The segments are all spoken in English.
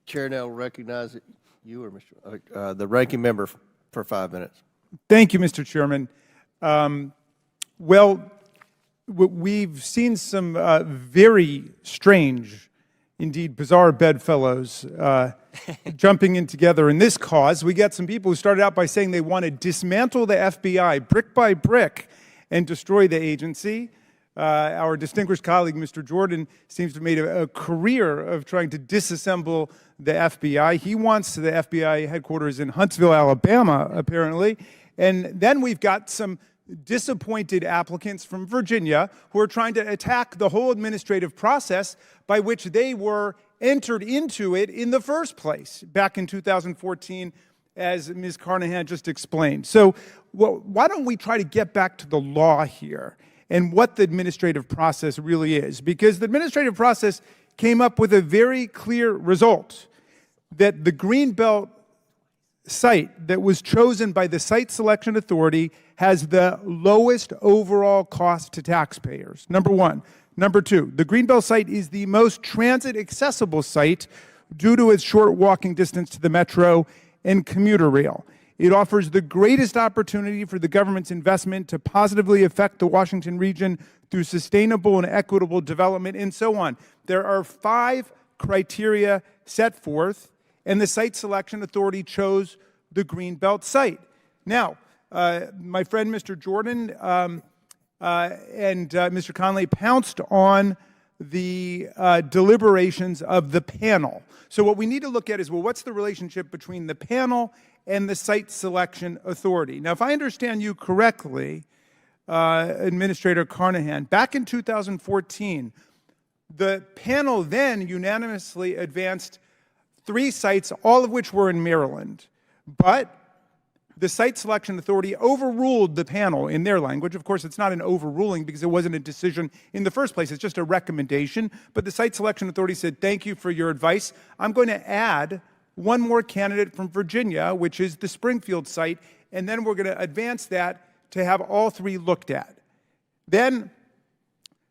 Chair now recognizes you or the ranking member for 5 minutes. Thank you, Mr. Chairman. Well, we've seen some very strange, indeed bizarre bedfellows jumping in together in this cause. We got some people who started out by saying they want to dismantle the FBI brick by brick and destroy the agency. Our distinguished colleague, Mr. Jordan, seems to have made a career of trying to disassemble the FBI. He wants the FBI headquarters in Huntsville, Alabama, apparently. And then we've got some disappointed applicants from Virginia who are trying to attack the whole administrative process by which they were entered into it in the first place back in 2014, as Ms. Carnahan just explained. So why don't we try to get back to the law here and what the administrative process really is? Because the administrative process came up with a very clear result, that the Greenbelt site that was chosen by the Site Selection Authority has the lowest overall cost to taxpayers, number one. Number two, the Greenbelt site is the most transit-accessible site due to its short walking distance to the metro and commuter rail. It offers the greatest opportunity for the government's investment to positively affect the Washington region through sustainable and equitable development, and so on. There are 5 criteria set forth, and the Site Selection Authority chose the Greenbelt site. Now, my friend Mr. Jordan and Mr. Conley pounced on the deliberations of the panel. So what we need to look at is, well, what's the relationship between the panel and the Site Selection Authority? Now, if I understand you correctly, Administrator Carnahan, back in 2014, the panel then unanimously advanced 3 sites, all of which were in Maryland. But the Site Selection Authority overruled the panel in their language. Of course, it's not an overruling because it wasn't a decision in the first place. It's just a recommendation. But the Site Selection Authority said, thank you for your advice. I'm going to add one more candidate from Virginia, which is the Springfield site, and then we're going to advance that to have all 3 looked at. Then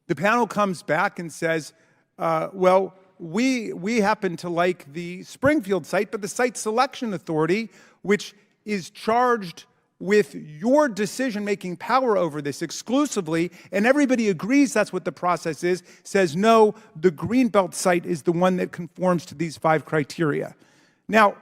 the panel comes back and says, well, we happen to like the Springfield site, but the Site Selection Authority, which is charged with your decision-making power over this exclusively, and everybody agrees that's what the process is, says no, the Greenbelt site is the one that conforms to these 5 criteria. Now,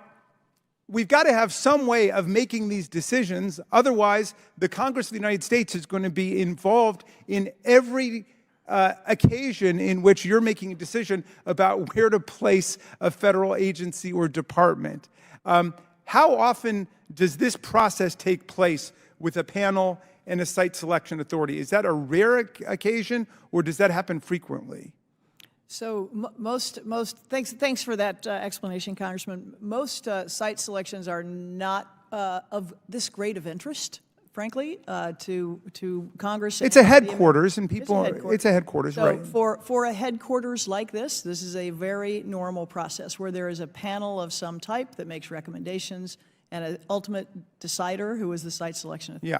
we've got to have some way of making these decisions, otherwise the Congress of the United States is going to be involved in every occasion in which you're making a decision about where to place a federal agency or department. How often does this process take place with a panel and a Site Selection Authority? Is that a rare occasion, or does that happen frequently? So thanks for that explanation, Congressman. Most site selections are not of this great of interest, frankly, to Congress. It's a headquarters, and people. It's a headquarters, so right? For a headquarters like this is a very normal process where there is a panel of some type that makes recommendations and an ultimate decider who is the Site Selection Authority. Yeah,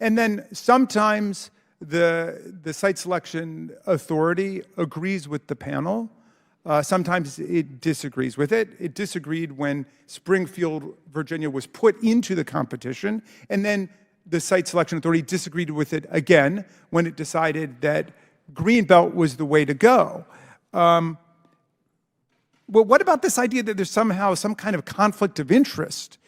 and then sometimes the Site Selection Authority agrees with the panel. Sometimes it disagrees with it. It disagreed when Springfield, Virginia was put into the competition, and then the Site Selection Authority disagreed with it again when it decided that Greenbelt was the way to go. Well, what about this idea that there's somehow some kind of conflict of interest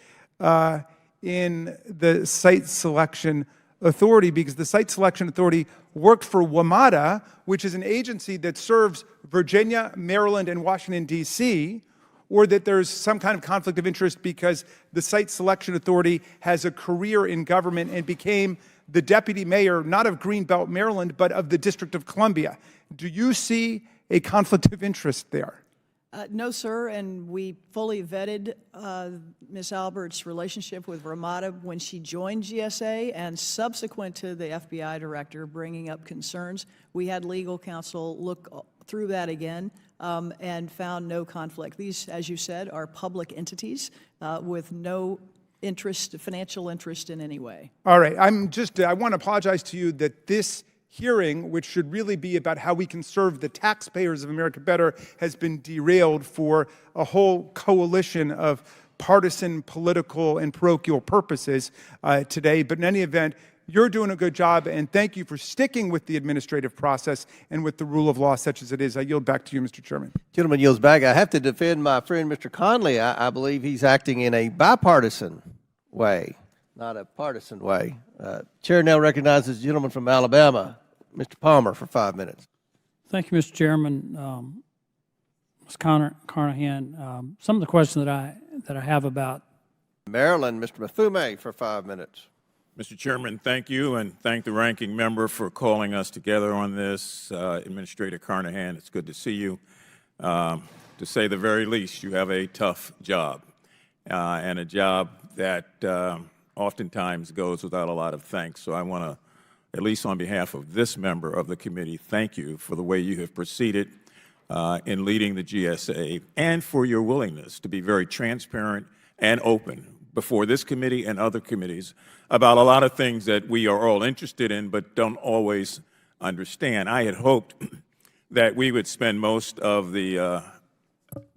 in the Site Selection Authority, because the Site Selection Authority worked for WMATA, which is an agency that serves Virginia, Maryland, and Washington, D.C., or that there's some kind of conflict of interest because the Site Selection Authority has a career in government and became the deputy mayor, not of Greenbelt, Maryland, but of the District of Columbia. Do you see a conflict of interest there? No, sir, and we fully vetted Ms. Albert's relationship with Ramada when she joined GSA, and subsequent to the FBI director bringing up concerns, we had legal counsel look through that again and found no conflict. These, as you said, are public entities with no interest, financial interest in any way. All right, I want to apologize to you that this hearing, which should really be about how we can serve the taxpayers of America better, has been derailed for a whole coalition of partisan, political, and parochial purposes today. But in any event, you're doing a good job, and thank you for sticking with the administrative process and with the rule of law such as it is. I yield back to you, Mr. Chairman. Gentleman yields back. I have to defend my friend, Mr. Conley. I believe he's acting in a bipartisan way, not a partisan way. Chair now recognizes the gentleman from Alabama, Mr. Palmer, for 5 minutes. Thank you, Mr. Chairman. Ms. Carnahan, some of the questions that I have about Maryland, Mr. Mafume, for 5 minutes. Mr. Chairman, thank you, and thank the ranking member for calling us together on this. Administrator Carnahan, it's good to see you. To say the very least, you have a tough job, and a job that oftentimes goes without a lot of thanks. So I want to, at least on behalf of this member of the committee, thank you for the way you have proceeded in leading the GSA and for your willingness to be very transparent and open before this committee and other committees about a lot of things that we are all interested in but don't always understand. I had hoped that we would spend most of the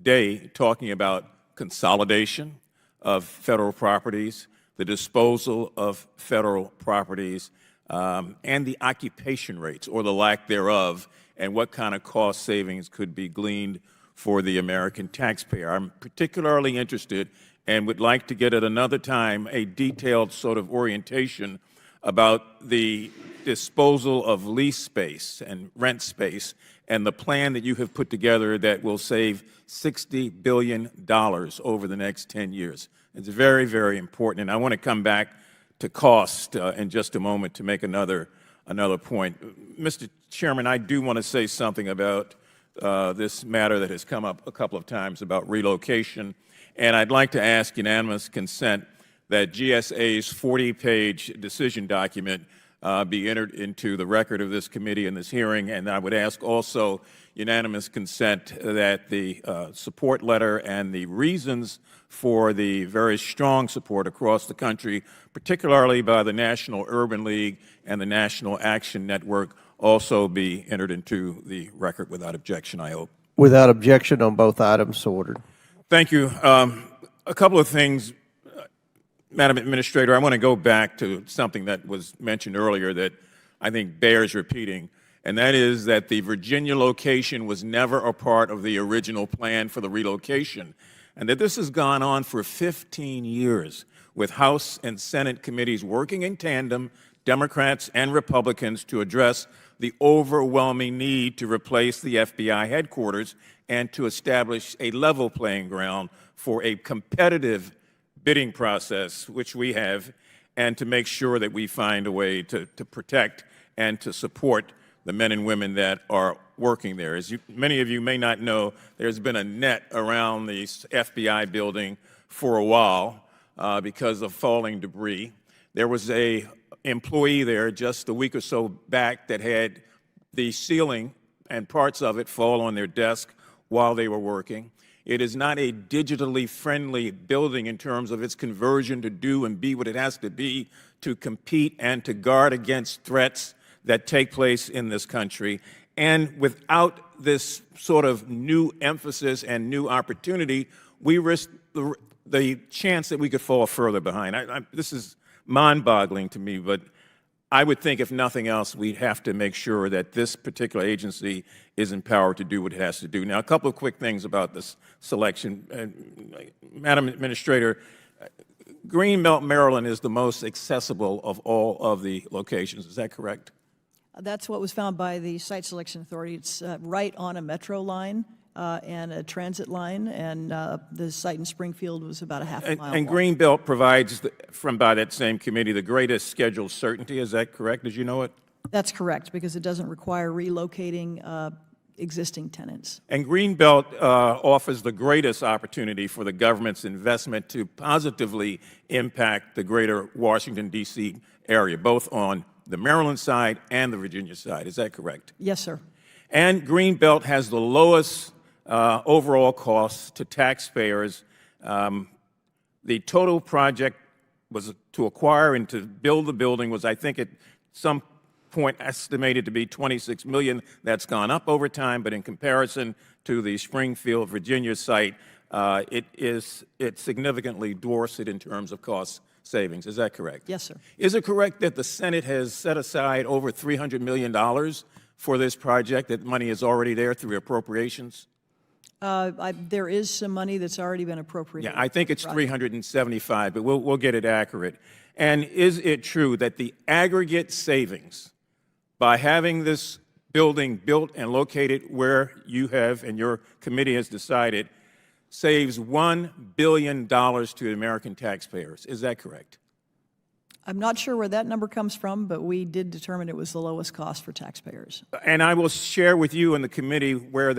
day talking about consolidation of federal properties, the disposal of federal properties, and the occupation rates or the lack thereof, and what kind of cost savings could be gleaned for the American taxpayer. I'm particularly interested and would like to get at another time a detailed sort of orientation about the disposal of lease space and rent space and the plan that you have put together that will save $60 billion over the next 10 years. It's very, very important, and I want to come back to cost in just a moment to make another point. Mr. Chairman, I do want to say something about this matter that has come up a couple of times about relocation. And I'd like to ask unanimous consent that GSA's 40-page decision document be entered into the record of this committee in this hearing. And I would ask also unanimous consent that the support letter and the reasons for the very strong support across the country, particularly by the National Urban League and the National Action Network, also be entered into the record without objection, I hope. Without objection on both items, so ordered. Thank you. A couple of things, Madam Administrator. I want to go back to something that was mentioned earlier that I think bears repeating, and that is that the Virginia location was never a part of the original plan for the relocation, and that this has gone on for 15 years with House and Senate committees working in tandem, Democrats and Republicans, to address the overwhelming need to replace the FBI headquarters and to establish a level playing ground for a competitive bidding process, which we have, and to make sure that we find a way to protect and to support the men and women that are working there. As many of you may not know, there's been a net around the FBI building for a while because of falling debris. There was an employee there just a week or so back that had the ceiling and parts of it fall on their desk while they were working. It is not a digitally friendly building in terms of its conversion to do and be what it has to be to compete and to guard against threats that take place in this country. And without this sort of new emphasis and new opportunity, we risk the chance that we could fall further behind. This is mind-boggling to me, but I would think, if nothing else, we'd have to make sure that this particular agency is empowered to do what it has to do. Now, a couple of quick things about this selection. Madam Administrator, Greenbelt, Maryland is the most accessible of all of the locations. Is that correct? That's what was found by the Site Selection Authority. It's right on a metro line and a transit line, and the site in Springfield was about a half a mile And long. Greenbelt provides, by that same committee, the greatest schedule certainty. Is that correct? Did you know it? That's correct, because it doesn't require relocating existing tenants. And Greenbelt offers the greatest opportunity for the government's investment to positively impact the greater Washington, D.C. area, both on the Maryland side and the Virginia side. Is that correct? Yes, sir. And Greenbelt has the lowest overall costs to taxpayers. The total project was to acquire and to build the building was, I think, at some point estimated to be 26 million. That's gone up over time, but in comparison to the Springfield, Virginia site, it significantly dwarfs it in terms of cost savings. Is that correct? Yes, sir. Is it correct that the Senate has set aside over $300 million for this project, that money is already there through appropriations? There is some money that's already been appropriated. Yeah, I think it's 375, but we'll get it accurate. And is it true that the aggregate savings by having this building built and located where you have and your committee has decided saves $1 billion to the American taxpayers? Is that correct? I'm not sure where that number comes from, but we did determine it was the lowest cost for taxpayers. And I will share with you and the committee where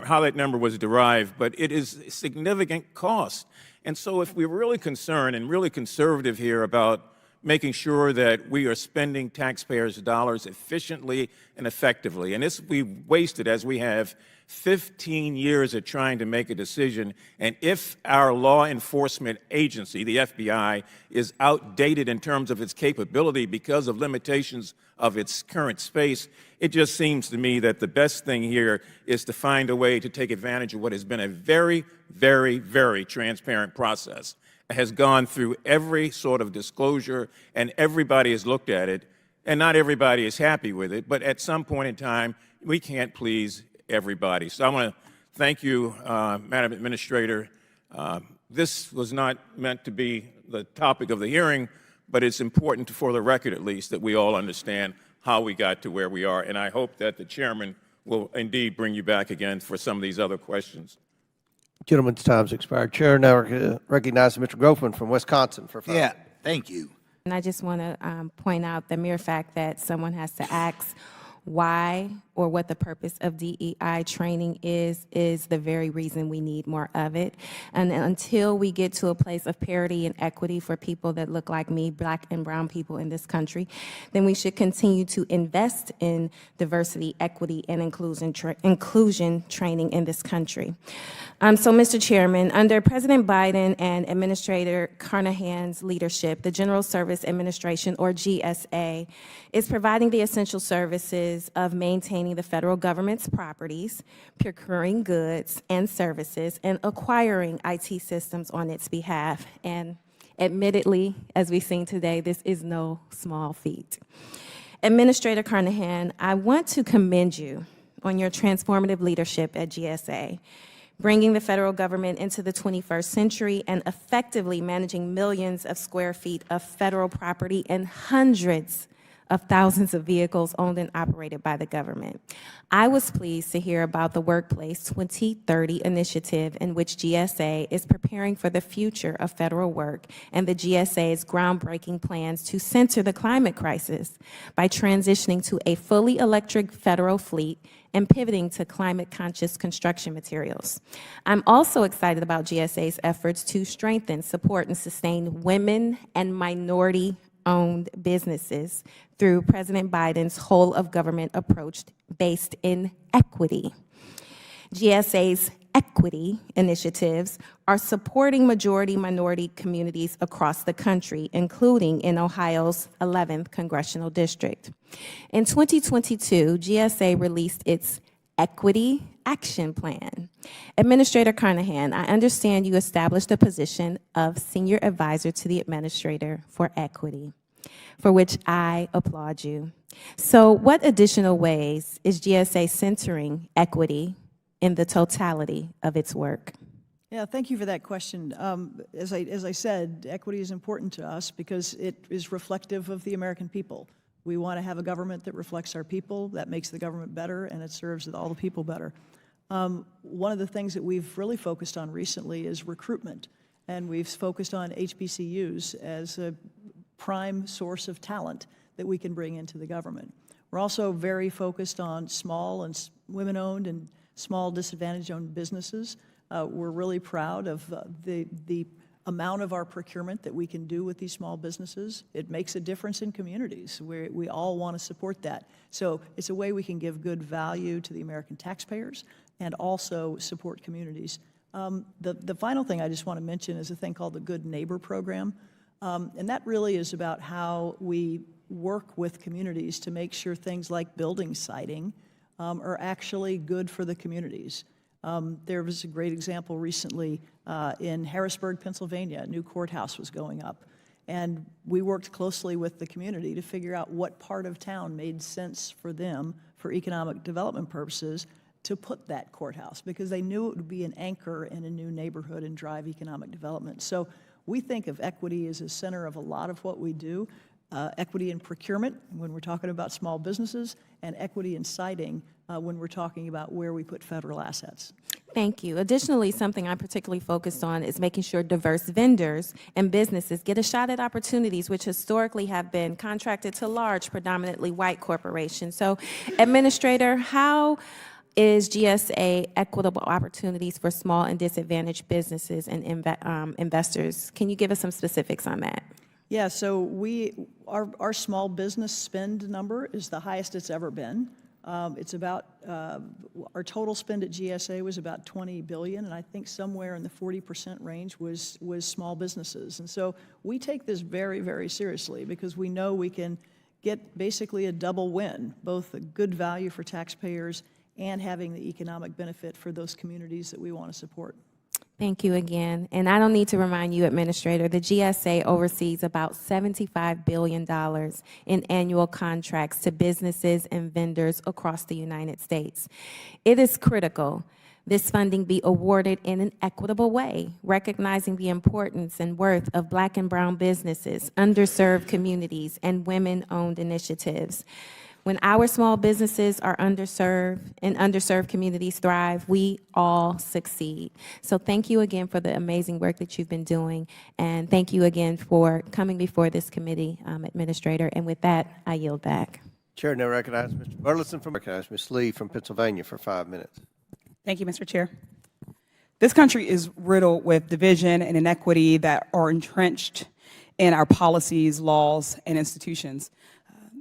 how that number was derived, but it is a significant cost. And so if we're really concerned and really conservative here about making sure that we are spending taxpayers' dollars efficiently and effectively, and this we wasted, as we have, 15 years of trying to make a decision, and if our law enforcement agency, the FBI, is outdated in terms of its capability because of limitations of its current space, it just seems to me that the best thing here is to find a way to take advantage of what has been a very, very, very transparent process. It has gone through every sort of disclosure, and everybody has looked at it, and not everybody is happy with it, but at some point in time, we can't please everybody. So I want to thank you, Madam Administrator. This was not meant to be the topic of the hearing, but it's important for the record, at least, that we all understand how we got to where we are. And I hope that the chairman will indeed bring you back again for some of these other questions. Gentleman's time's expired. Chair now recognizes Mr. Groffman from Wisconsin for 5 minutes. Yeah, thank you. And I just want to point out the mere fact that someone has to ask why or what the purpose of DEI training is the very reason we need more of it. And until we get to a place of parity and equity for people that look like me, black and brown people in this country, then we should continue to invest in diversity, equity, and inclusion training in this country. So, Mr. Chairman, under President Biden and Administrator Carnahan's leadership, the General Service Administration, or GSA, is providing the essential services of maintaining the federal government's properties, procuring goods and services, and acquiring IT systems on its behalf. And admittedly, as we've seen today, this is no small feat. Administrator Carnahan, I want to commend you on your transformative leadership at GSA, bringing the federal government into the 21st century and effectively managing millions of square feet of federal property and hundreds of thousands of vehicles owned and operated by the government. I was pleased to hear about the Workplace 2030 initiative, in which GSA is preparing for the future of federal work, and the GSA's groundbreaking plans to center the climate crisis by transitioning to a fully electric federal fleet and pivoting to climate-conscious construction materials. I'm also excited about GSA's efforts to strengthen, support, and sustain women and minority-owned businesses through President Biden's whole-of-government approach based in equity. GSA's equity initiatives are supporting majority-minority communities across the country, including in Ohio's 11th Congressional District. In 2022, GSA released its Equity Action Plan. Administrator Carnahan, I understand you established a position of Senior Advisor to the Administrator for Equity, for which I applaud you. So what additional ways is GSA centering equity in the totality of its work? Yeah, thank you for that question. As I said, equity is important to us because it is reflective of the American people. We want to have a government that reflects our people, that makes the government better, and it serves all the people better. One of the things that we've really focused on recently is recruitment, and we've focused on HBCUs as a prime source of talent that we can bring into the government. We're also very focused on small and women-owned and small disadvantage-owned businesses. We're really proud of the amount of our procurement that we can do with these small businesses. It makes a difference in communities. We all want to support that. So it's a way we can give good value to the American taxpayers and also support communities. The final thing I just want to mention is a thing called the Good Neighbor Program. And that really is about how we work with communities to make sure things like building siting are actually good for the communities. There was a great example recently in Harrisburg, Pennsylvania. A new courthouse was going up. And we worked closely with the community to figure out what part of town made sense for them for economic development purposes to put that courthouse, because they knew it would be an anchor in a new neighborhood and drive economic development. So we think of equity as a center of a lot of what we do. Equity in procurement when we're talking about small businesses, and equity in siting when we're talking about where we put federal assets. Thank you. Additionally, something I'm particularly focused on is making sure diverse vendors and businesses get a shot at opportunities which historically have been contracted to large, predominantly white corporations. So, Administrator, how is GSA equitable opportunities for small and disadvantaged businesses and investors? Can you give us some specifics on that? Yeah, so our small business spend number is the highest it's ever been. It's about, our total spend at GSA was about $20 billion, and I think somewhere in the 40% range was small businesses. And so we take this very, very seriously, because we know we can get basically a double win, both a good value for taxpayers and having the economic benefit for those communities that we want to support. Thank you again. And I don't need to remind you, Administrator, the GSA oversees about $75 billion in annual contracts to businesses and vendors across the United States. It is critical this funding be awarded in an equitable way, recognizing the importance and worth of Black and brown businesses, underserved communities, and women-owned initiatives. When our small businesses are underserved and underserved communities thrive, we all succeed. So thank you again for the amazing work that you've been doing, and thank you again for coming before this committee, Administrator. And with that, I yield back. Chair now recognizes Mr. Burleson from Ms. Lee from Pennsylvania for 5 minutes. Thank you, Mr. Chair. This country is riddled with division and inequity that are entrenched in our policies, laws, and institutions.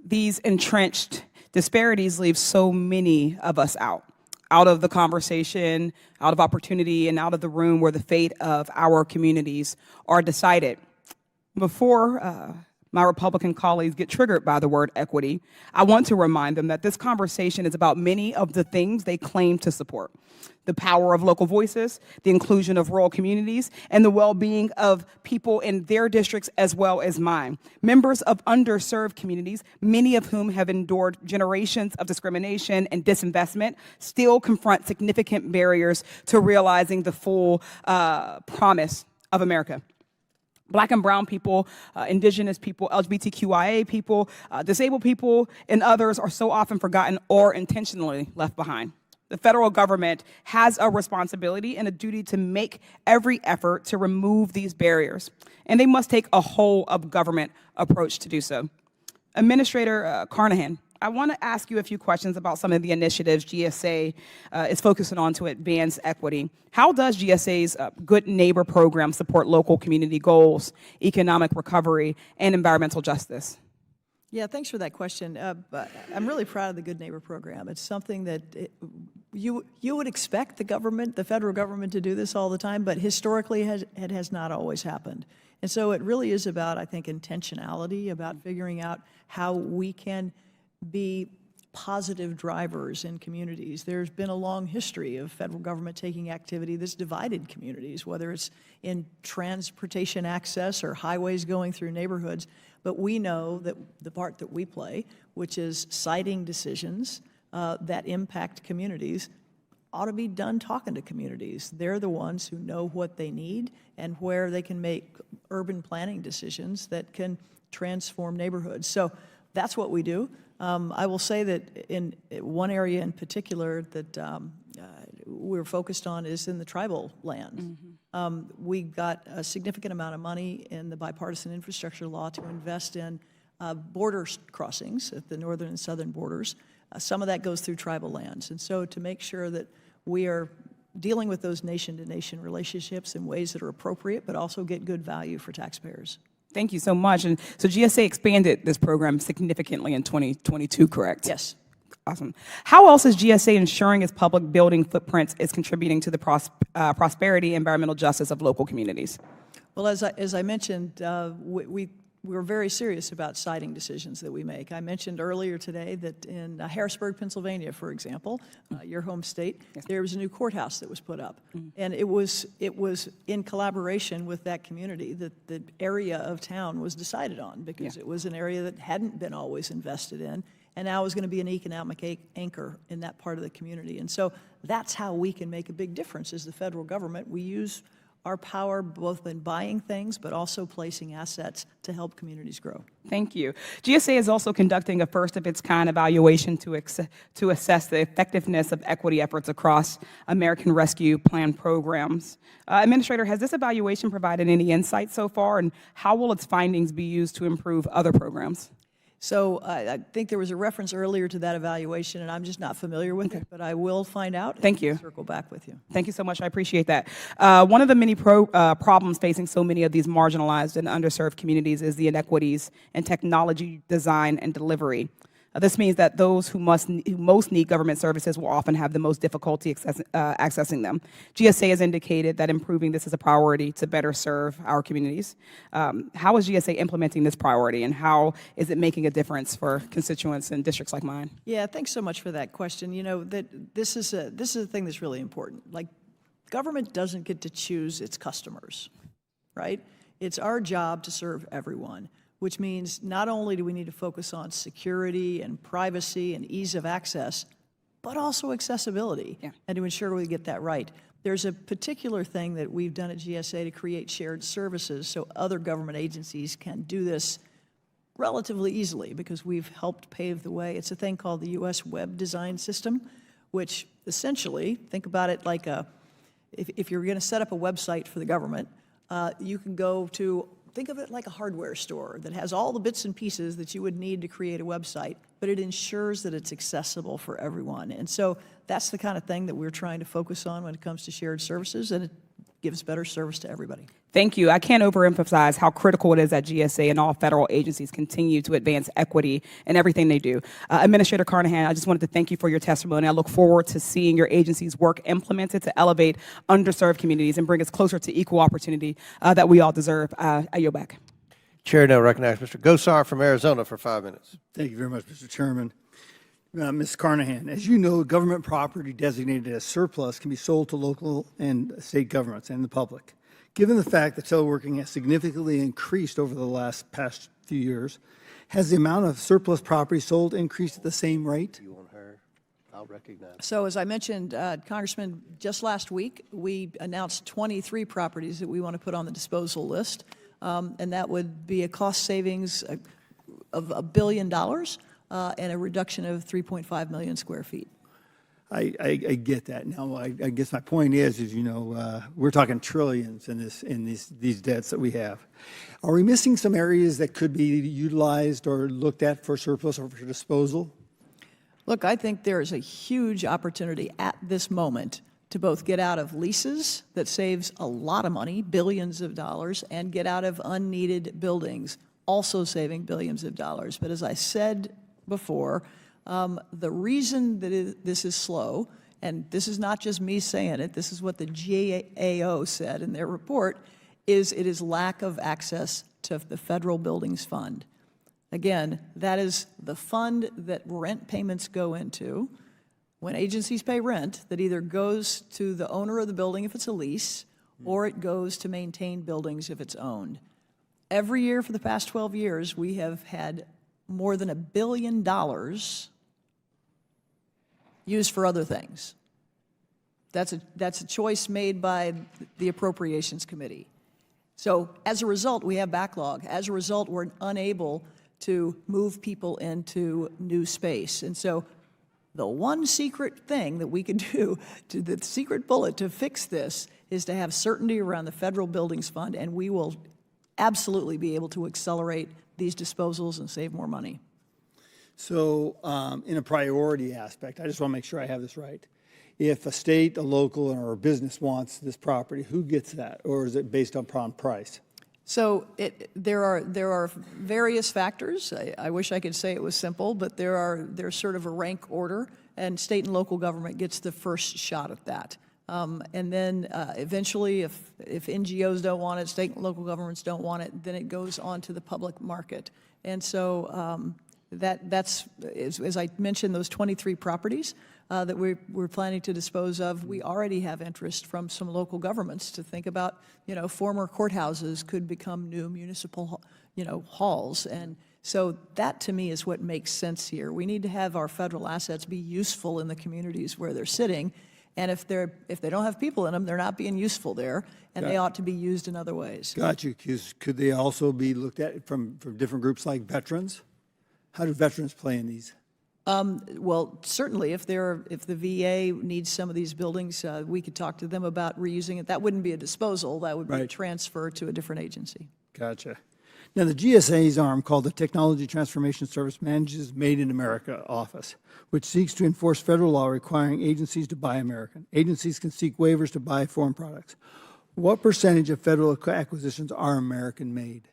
These entrenched disparities leave so many of us out of the conversation, out of opportunity, and out of the room where the fate of our communities are decided. Before my Republican colleagues get triggered by the word equity, I want to remind them that this conversation is about many of the things they claim to support: the power of local voices, the inclusion of rural communities, and the well-being of people in their districts as well as mine. Members of underserved communities, many of whom have endured generations of discrimination and disinvestment, still confront significant barriers to realizing the full promise of America. Black and brown people, indigenous people, LGBTQIA people, disabled people, and others are so often forgotten or intentionally left behind. The federal government has a responsibility and a duty to make every effort to remove these barriers, and they must take a whole of government approach to do so. Administrator Carnahan, I want to ask you a few questions about some of the initiatives GSA is focusing on to advance equity. How does GSA's Good Neighbor program support local community goals, economic recovery, and environmental justice? Yeah, thanks for that question. But I'm really proud of the Good Neighbor program. It's something that you would expect the federal government to do this all the time, but historically it has not always happened. And so it really is about, I think, intentionality, about figuring out how we can be positive drivers in communities. There's been a long history of federal government taking activity that's divided communities, whether it's in transportation access or highways going through neighborhoods. But we know that the part that we play, which is citing decisions that impact communities, ought to be done talking to communities. They're the ones who know what they need and where they can make urban planning decisions that can transform neighborhoods. So that's what we do. I will say that in one area in particular that we're focused on is in the tribal land. We got a significant amount of money in the bipartisan infrastructure law to invest in border crossings at the northern and southern borders. Some of that goes through tribal lands. And so to make sure that we are dealing with those nation-to-nation relationships in ways that are appropriate, but also get good value for taxpayers. Thank you so much. And so GSA expanded this program significantly in 2022, correct? Yes. Awesome. How else is GSA ensuring its public building footprints is contributing to the prosperity and environmental justice of local communities? Well, as I mentioned, we we're very serious about siting decisions that we make. I mentioned earlier today that in Harrisburg, Pennsylvania, for example, your home state, there was a new courthouse that was put up. And it was in collaboration with that community that the area of town was decided on, because it was an area that hadn't been always invested in, and now is going to be an economic anchor in that part of the community. And so that's how we can make a big difference as the federal government. We use our power both in buying things, but also placing assets to help communities grow. Thank you. GSA is also conducting a first-of-its-kind evaluation to assess the effectiveness of equity efforts across American Rescue Plan programs. Administrator, has this evaluation provided any insight so far, and how will its findings be used to improve other programs? So I think there was a reference earlier to that evaluation, and I'm just not familiar with it, but I will find out. Thank you. And circle back with you. Thank you so much. I appreciate that. One of the many problems facing so many of these marginalized and underserved communities is the inequities in technology design and delivery. This means that those who most need government services will often have the most difficulty accessing them. GSA has indicated that improving this is a priority to better serve our communities. How is GSA implementing this priority, and how is it making a difference for constituents in districts like mine? Yeah, thanks so much for that question. You know, that this is a thing that's really important. Like, government doesn't get to choose its customers, right? It's our job to serve everyone, which means not only do we need to focus on security and privacy and ease of access, but also accessibility, and to ensure we get that right. There's a particular thing that we've done at GSA to create shared services so other government agencies can do this relatively easily, because we've helped pave the way. It's a thing called the U.S. Web Design System, which essentially, think about it like if you're going to set up a website for the government, you can go to, think of it like a hardware store that has all the bits and pieces that you would need to create a website, but it ensures that it's accessible for everyone. And so that's the kind of thing that we're trying to focus on when it comes to shared services, and it gives better service to everybody. Thank you. I can't overemphasize how critical it is that GSA and all federal agencies continue to advance equity in everything they do. Administrator Carnahan, I just wanted to thank you for your testimony. I look forward to seeing your agency's work implemented to elevate underserved communities and bring us closer to equal opportunity that we all deserve. I yield back. Chair now recognizes Mr. Gosar from Arizona for 5 minutes. Thank you very much, Mr. Chairman. Ms. Carnahan, as you know, government property designated as surplus can be sold to local and state governments and the public. Given the fact that teleworking has significantly increased over the past few years, has the amount of surplus property sold increased at the same rate? You want her? I'll recognize. So as I mentioned, Congressman, just last week, we announced 23 properties that we want to put on the disposal list, and that would be a cost savings of $1 billion and a reduction of 3.5 million square feet. I get that. Now, I guess my point is you know, we're talking trillions in these debts that we have. Are we missing some areas that could be utilized or looked at for surplus or for disposal? Look, I think there is a huge opportunity at this moment to both get out of leases that saves a lot of money, billions of dollars, and get out of unneeded buildings, also saving billions of dollars. But as I said before, the reason that this is slow, and this is not just me saying it, this is what the GAO said in their report, is it is lack of access to the Federal Buildings Fund. Again, that is the fund that rent payments go into when agencies pay rent, that either goes to the owner of the building if it's a lease, or it goes to maintain buildings if it's owned. Every year for the past 12 years, we have had more than $1 billion used for other things. That's a choice made by the Appropriations Committee. So as a result, we have backlog. As a result, we're unable to move people into new space. And so the one secret thing that we could do, the secret bullet to fix this, is to have certainty around the Federal Buildings Fund, and we will absolutely be able to accelerate these disposals and save more money. So in a priority aspect, I just want to make sure I have this right. If a state, a local, or a business wants this property, who gets that? Or is it based upon price? So there are various factors. I wish I could say it was simple, but there's sort of a rank order, and state and local government gets the first shot at that. And then eventually, if NGOs don't want it, state and local governments don't want it, then it goes on to the public market. And so that's, as I mentioned, those 23 properties that we're planning to dispose of, we already have interest from some local governments to think about, former courthouses could become new municipal, halls. And so that, to me, is what makes sense here. We need to have our federal assets be useful in the communities where they're sitting. And if they don't have people in them, they're not being useful there, and they ought to be used in other ways. Got you. Could they also be looked at from different groups like veterans? How do veterans play in these? Well, certainly, if the VA needs some of these buildings, we could talk to them about reusing it. That wouldn't be a disposal. That would be a Right. transfer to a different agency. Gotcha. Now, the GSA's arm, called the Technology Transformation Service, manages Made in America Office, which seeks to enforce federal law requiring agencies to buy American. Agencies can seek waivers to buy foreign products. What percentage of federal acquisitions are American-made?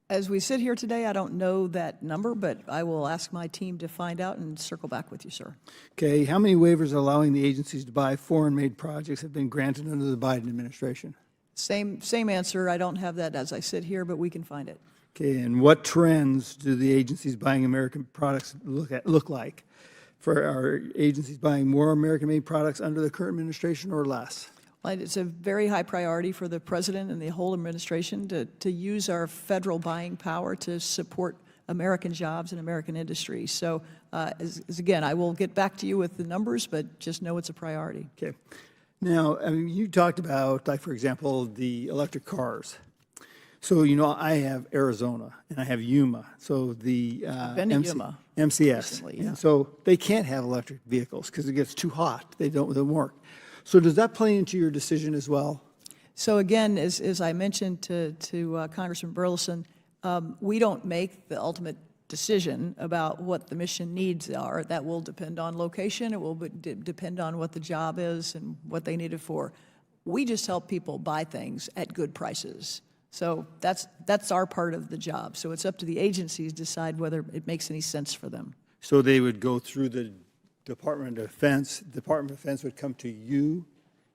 As we sit here today, I don't know that number, but I will ask my team to find out and circle back with you, sir. Okay, how many waivers allowing the agencies to buy foreign-made projects have been granted under the Biden administration? Same answer. I don't have that as I sit here, but we can find it. Okay, and what trends do the agencies buying American products look like? For our agencies buying more American-made products under the current administration or less? Well, it's a very high priority for the president and the whole administration to use our federal buying power to support American jobs and American industry. So, again, I will get back to you with the numbers, but just know it's a priority. Okay. Now, I mean, you talked about, like, for example, the electric cars. So, I have Arizona and I have Yuma. So the been to Yuma MCS. recently, yeah. And so they can't have electric vehicles because it gets too hot. They don't work. So does that play into your decision as well? So again, as I mentioned to Congressman Burleson, we don't make the ultimate decision about what the mission needs are. That will depend on location. It will depend on what the job is and what they need it for. We just help people buy things at good prices. So that's our part of the job. So it's up to the agencies to decide whether it makes any sense for them. So they would go through the Department of Defense. Department of Defense would come to you.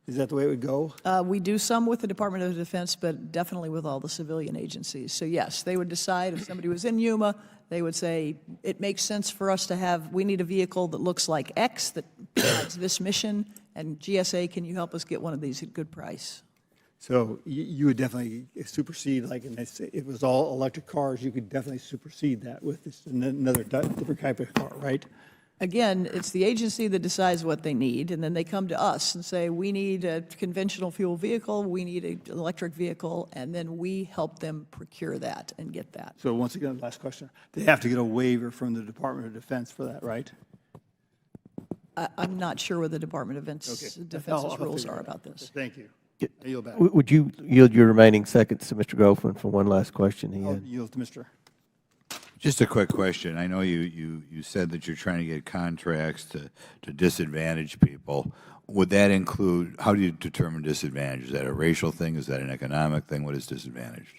Is that the way it would go? We do some with the Department of Defense, but definitely with all the civilian agencies. So yes, they would decide if somebody was in Yuma, they would say, it makes sense for us to have, we need a vehicle that looks like X that provides this mission, and GSA, can you help us get one of these at good price? So you would definitely supersede, like, if it was all electric cars, you could definitely supersede that with another different type of car, right? Again, it's the agency that decides what they need, and then they come to us and say, we need a conventional fuel vehicle, we need an electric vehicle, and then we help them procure that and get that. So once again, last question. They have to get a waiver from the Department of Defense for that, right? I'm not sure what the Department of Defense's rules figure are it out. about this. Thank you. I yield back. Would you yield your remaining seconds to Mr. Groffman for one last question he I'll had? yield to Mr. Just a quick question. I know you said that you're trying to get contracts to disadvantage people. Would that include, how do you determine disadvantage? Is that a racial thing? Is that an economic thing? What is disadvantage?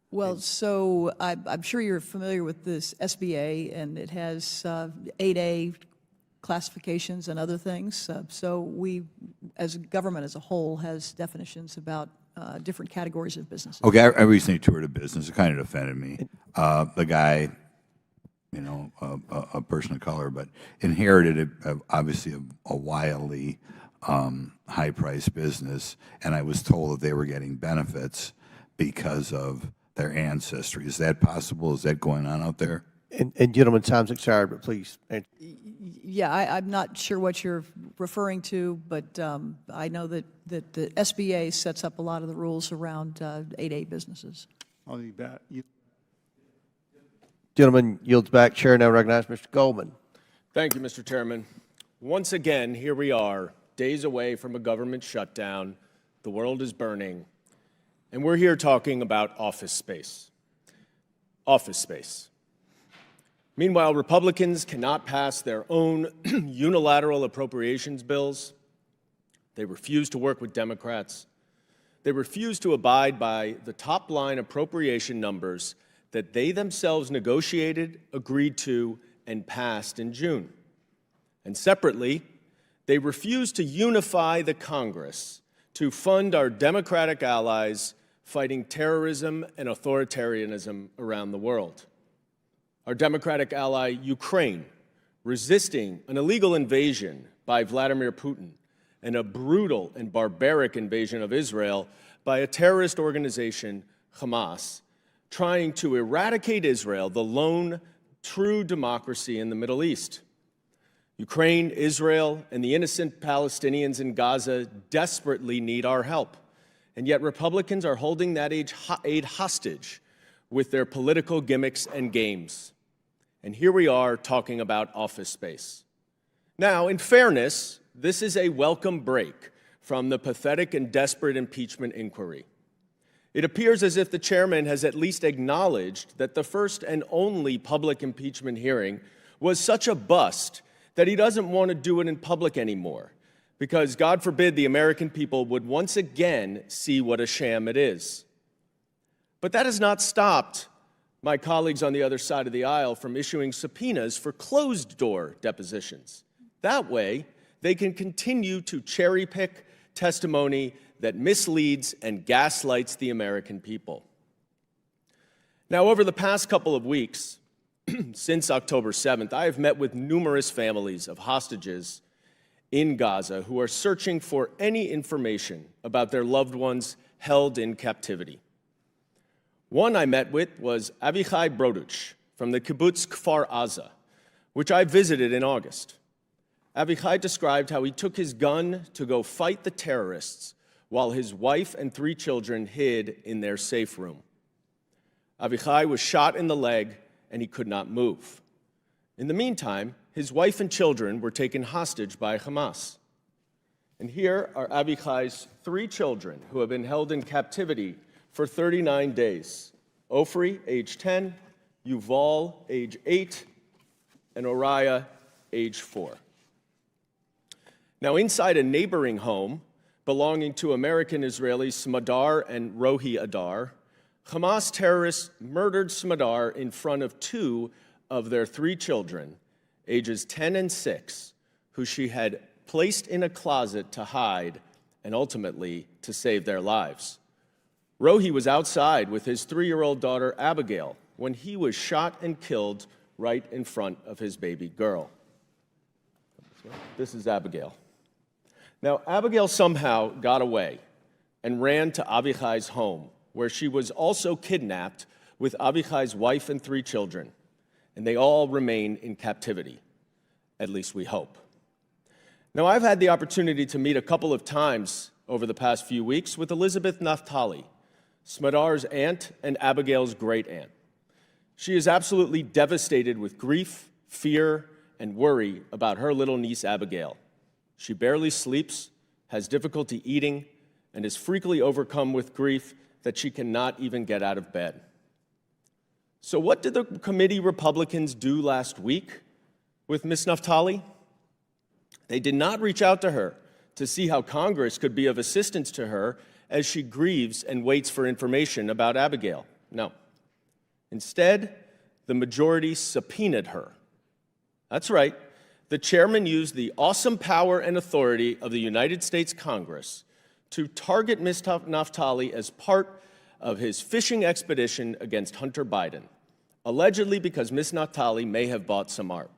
Well, so I'm sure you're familiar with this SBA, and it has 8A classifications and other things. So we, as a government as a whole, has definitions about different categories of businesses. Okay, I recently toured a business. It kind of offended me. The guy, a person of color, but inherited obviously a wildly high-priced business, and I was told that they were getting benefits because of their ancestry. Is that possible? Is that going on out there? And gentlemen, time's expired, but please. Yeah, I'm not sure what you're referring to, but I know that the SBA sets up a lot of the rules around 8A businesses. I'll be back. Gentleman yields back. Chair now recognizes Mr. Goldman. Thank you, Mr. Chairman. Once again, here we are, days away from a government shutdown. The world is burning. And we're here talking about office space. Office space. Meanwhile, Republicans cannot pass their own unilateral appropriations bills. They refuse to work with Democrats. They refuse to abide by the top-line appropriation numbers that they themselves negotiated, agreed to, and passed in June. And separately, They refuse to unify the Congress to fund our democratic allies fighting terrorism and authoritarianism around the world. Our democratic ally, Ukraine, resisting an illegal invasion by Vladimir Putin and a brutal and barbaric invasion of Israel by a terrorist organization, Hamas, trying to eradicate Israel, the lone true democracy in the Middle East. Ukraine, Israel, and the innocent Palestinians in Gaza desperately need our help. And yet Republicans are holding that aid hostage with their political gimmicks and games. And here we are talking about office space. Now, in fairness, this is a welcome break from the pathetic and desperate impeachment inquiry. It appears as if the chairman has at least acknowledged that the first and only public impeachment hearing was such a bust that he doesn't want to do it in public anymore, because God forbid the American people would once again see what a sham it is. But that has not stopped my colleagues on the other side of the aisle from issuing subpoenas for closed-door depositions. That way, they can continue to cherry-pick testimony that misleads and gaslights the American people. Now, over the past couple of weeks, since October 7th, I have met with numerous families of hostages in Gaza who are searching for any information about their loved ones held in captivity. One I met with was Avichai Broduch from the kibbutz Kfar Aza, which I visited in August. Avichai described how he took his gun to go fight the terrorists while his wife and 3 children hid in their safe room. Avichai was shot in the leg and he could not move. In the meantime, his wife and children were taken hostage by Hamas. And here are Avichai's 3 children who have been held in captivity for 39 days. Ofri, age 10, Yuval, age 8, and Oriah, age 4. Now, inside a neighboring home belonging to American Israelis Smadar and Rohi Adar, Hamas terrorists murdered Smadar in front of 2 of their 3 children, ages 10 and 6, who she had placed in a closet to hide and ultimately to save their lives. Rohi was outside with his 3-year-old daughter Abigail when he was shot and killed right in front of his baby girl. This is Abigail. Now, Abigail somehow got away and ran to Avichai's home, where she was also kidnapped with Avichai's wife and 3 children, and they all remain in captivity, at least we hope. Now, I've had the opportunity to meet a couple of times over the past few weeks with Elizabeth Naftali, Smadar's aunt and Abigail's great-aunt. She is absolutely devastated with grief, fear, and worry about her little niece Abigail. She barely sleeps, has difficulty eating, and is frequently overcome with grief that she cannot even get out of bed. So what did the committee Republicans do last week with Ms. Naftali? They did not reach out to her to see how Congress could be of assistance to her as she grieves and waits for information about Abigail. No. Instead, the majority subpoenaed her. That's right. The chairman used the awesome power and authority of the United States Congress to target Ms. Naftali as part of his fishing expedition against Hunter Biden, allegedly because Ms. Naftali may have bought some art.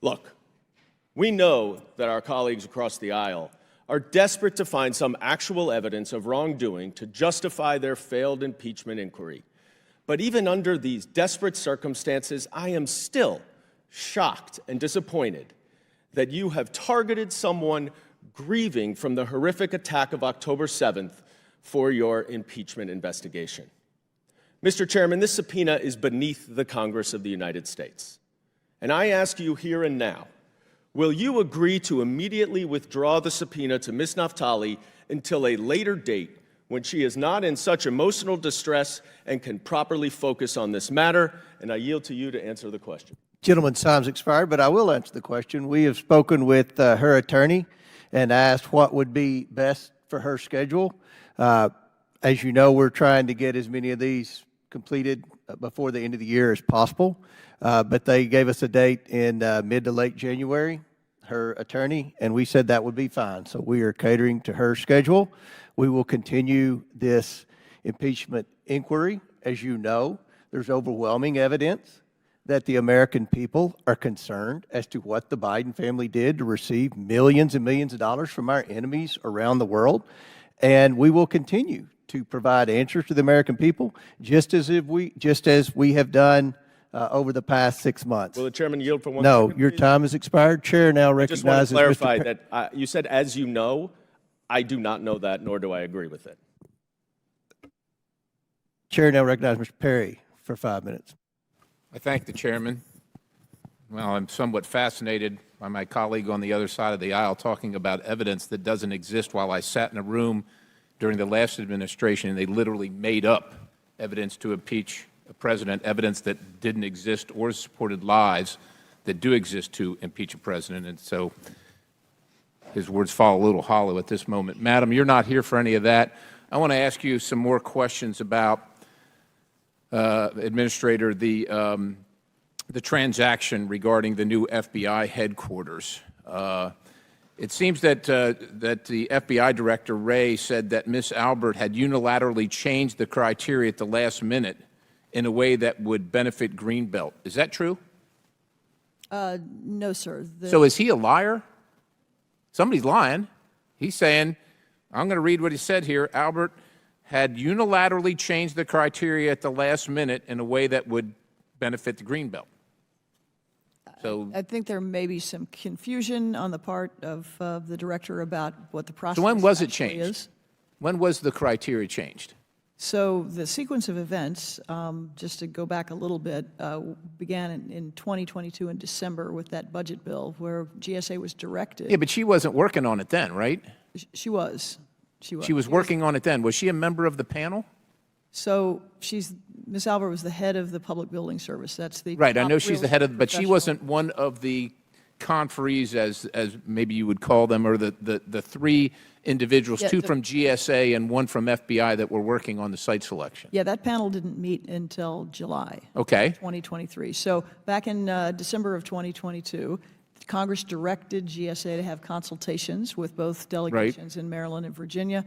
Look, we know that our colleagues across the aisle are desperate to find some actual evidence of wrongdoing to justify their failed impeachment inquiry. But even under these desperate circumstances, I am still shocked and disappointed that you have targeted someone grieving from the horrific attack of October 7th for your impeachment investigation. Mr. Chairman, this subpoena is beneath the Congress of the United States. And I ask you here and now, will you agree to immediately withdraw the subpoena to Ms. Naftali until a later date when she is not in such emotional distress and can properly focus on this matter? And I yield to you to answer the question. Gentleman's time's expired, but I will answer the question. We have spoken with her attorney and asked what would be best for her schedule. As you know, we're trying to get as many of these completed before the end of the year as possible, but they gave us a date in mid to late January. her attorney, and we said that would be fine. So we are catering to her schedule. We will continue this impeachment inquiry. As you know, there's overwhelming evidence that the American people are concerned as to what the Biden family did to receive millions and millions of dollars from our enemies around the world. And we will continue to provide answers to the American people, just as we have done over the past 6 months. Will the chairman yield for 1 No, second, your please? time has expired. Chair now I just want recognizes to clarify Mr. that you said, as you know. I do not know that, nor do I agree with it. Chair now recognizes Mr. Perry for 5 minutes. I thank the chairman. Well, I'm somewhat fascinated by my colleague on the other side of the aisle talking about evidence that doesn't exist, while I sat in a room during the last administration and they literally made up evidence to impeach a president, evidence that didn't exist or supported lies that do exist to impeach a president. And so his words fall a little hollow at this moment. Madam, you're not here for any of that. I want to ask you some more questions about, Administrator, the transaction regarding the new FBI headquarters. It seems that the FBI Director Wray said that Ms. Albert had unilaterally changed the criteria at the last minute in a way that would benefit Greenbelt. Is that true? No, sir. So is he a liar? Somebody's lying. He's saying, I'm going to read what he said here. Albert had unilaterally changed the criteria at the last minute in a way that would benefit the Greenbelt. So I think there may be some confusion on the part of the director about what the process when was it actually changed? is. When was the criteria changed? So the sequence of events, just to go back a little bit, began in 2022 in December with that budget bill where GSA was directed. Yeah, but she wasn't working on it then, right? She was. She was. She was working on it then. Was she a member of the panel? So Ms. Albert was the head of the Public Building Service. That's the Right, I top know she's the head of, but she professional. wasn't one of the conferees, as maybe you would call them, or the three individuals, Yeah, two from GSA and one from FBI that were working on the site selection. Yeah, that panel didn't meet until July. Okay. 2023. So back in December of 2022, Congress directed GSA to have consultations with both delegations in Maryland and Virginia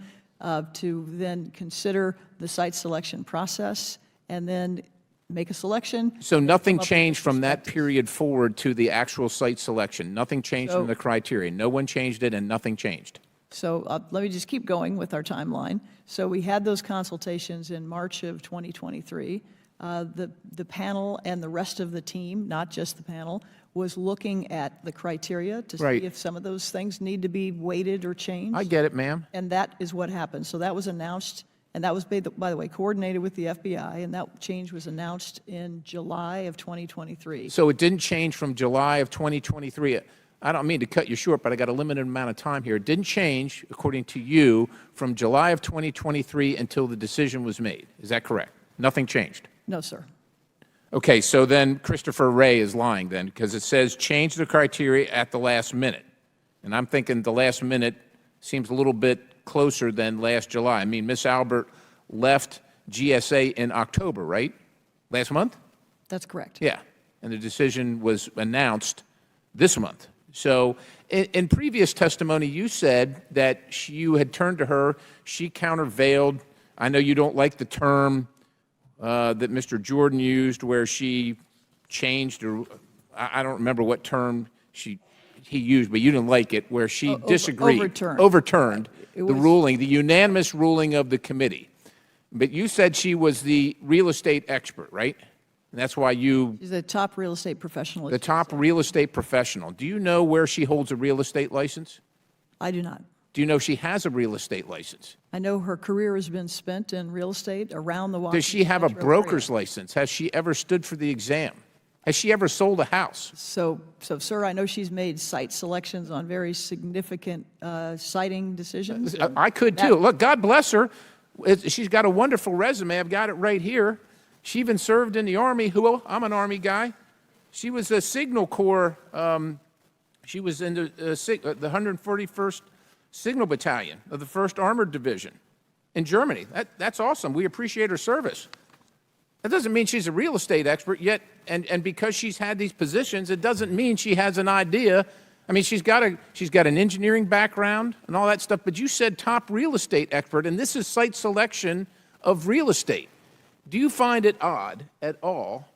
to then consider the site selection process and then make a selection. So nothing come up with changed from that perspectives. period forward to the actual site selection? Nothing changed from the criteria? No one changed it and nothing changed? So let me just keep going with our timeline. So we had those consultations in March of 2023. The panel and the rest of the team, not just the panel, was looking at the criteria to Right. see if some of those things need to be weighted or changed. I get it, ma'am. And that is what happened. So that was announced, and that was, by the way, coordinated with the FBI, and that change was announced in July of 2023. So it didn't change from July of 2023. I don't mean to cut you short, but I got a limited amount of time here. It didn't change, according to you, from July of 2023 until the decision was made. Is that correct? Nothing changed? No, sir. Okay, so then Christopher Wray is lying then, because it says change the criteria at the last minute. And I'm thinking the last minute seems a little bit closer than last July. I mean, Ms. Albert left GSA in October, right? Last month? That's correct. Yeah. And the decision was announced this month. So in previous testimony, you said that you had turned to her, she countervailed. I know you don't like the term that Mr. Jordan used where she changed, or I don't remember what term he used, but you didn't like it, where she disagreed. Overturned the ruling, the unanimous ruling of the committee. But you said she was the real estate expert, right? And that's why you... She's a top real estate professional. The top real estate professional. Do you know where she holds a real estate license? I do not. Do you know she has a real estate license? I know her career has been spent in real estate around the Washington Does she have a metro broker's area. license? Has she ever stood for the exam? Has she ever sold a house? So, sir, I know she's made site selections on very significant siting decisions. and I could too. Look, God bless her. She's got a wonderful resume. I've got it right here. She even served in the Army. I'm an Army guy. She was a Signal Corps. She was in the 141st Signal Battalion of the 1st Armored Division in Germany. That's awesome. We appreciate her service. That doesn't mean she's a real estate expert yet, and because she's had these positions, it doesn't mean she has an idea I mean, she's got an engineering background and all that stuff, but you said top real estate expert, and this is site selection of real estate. Do you find it odd at all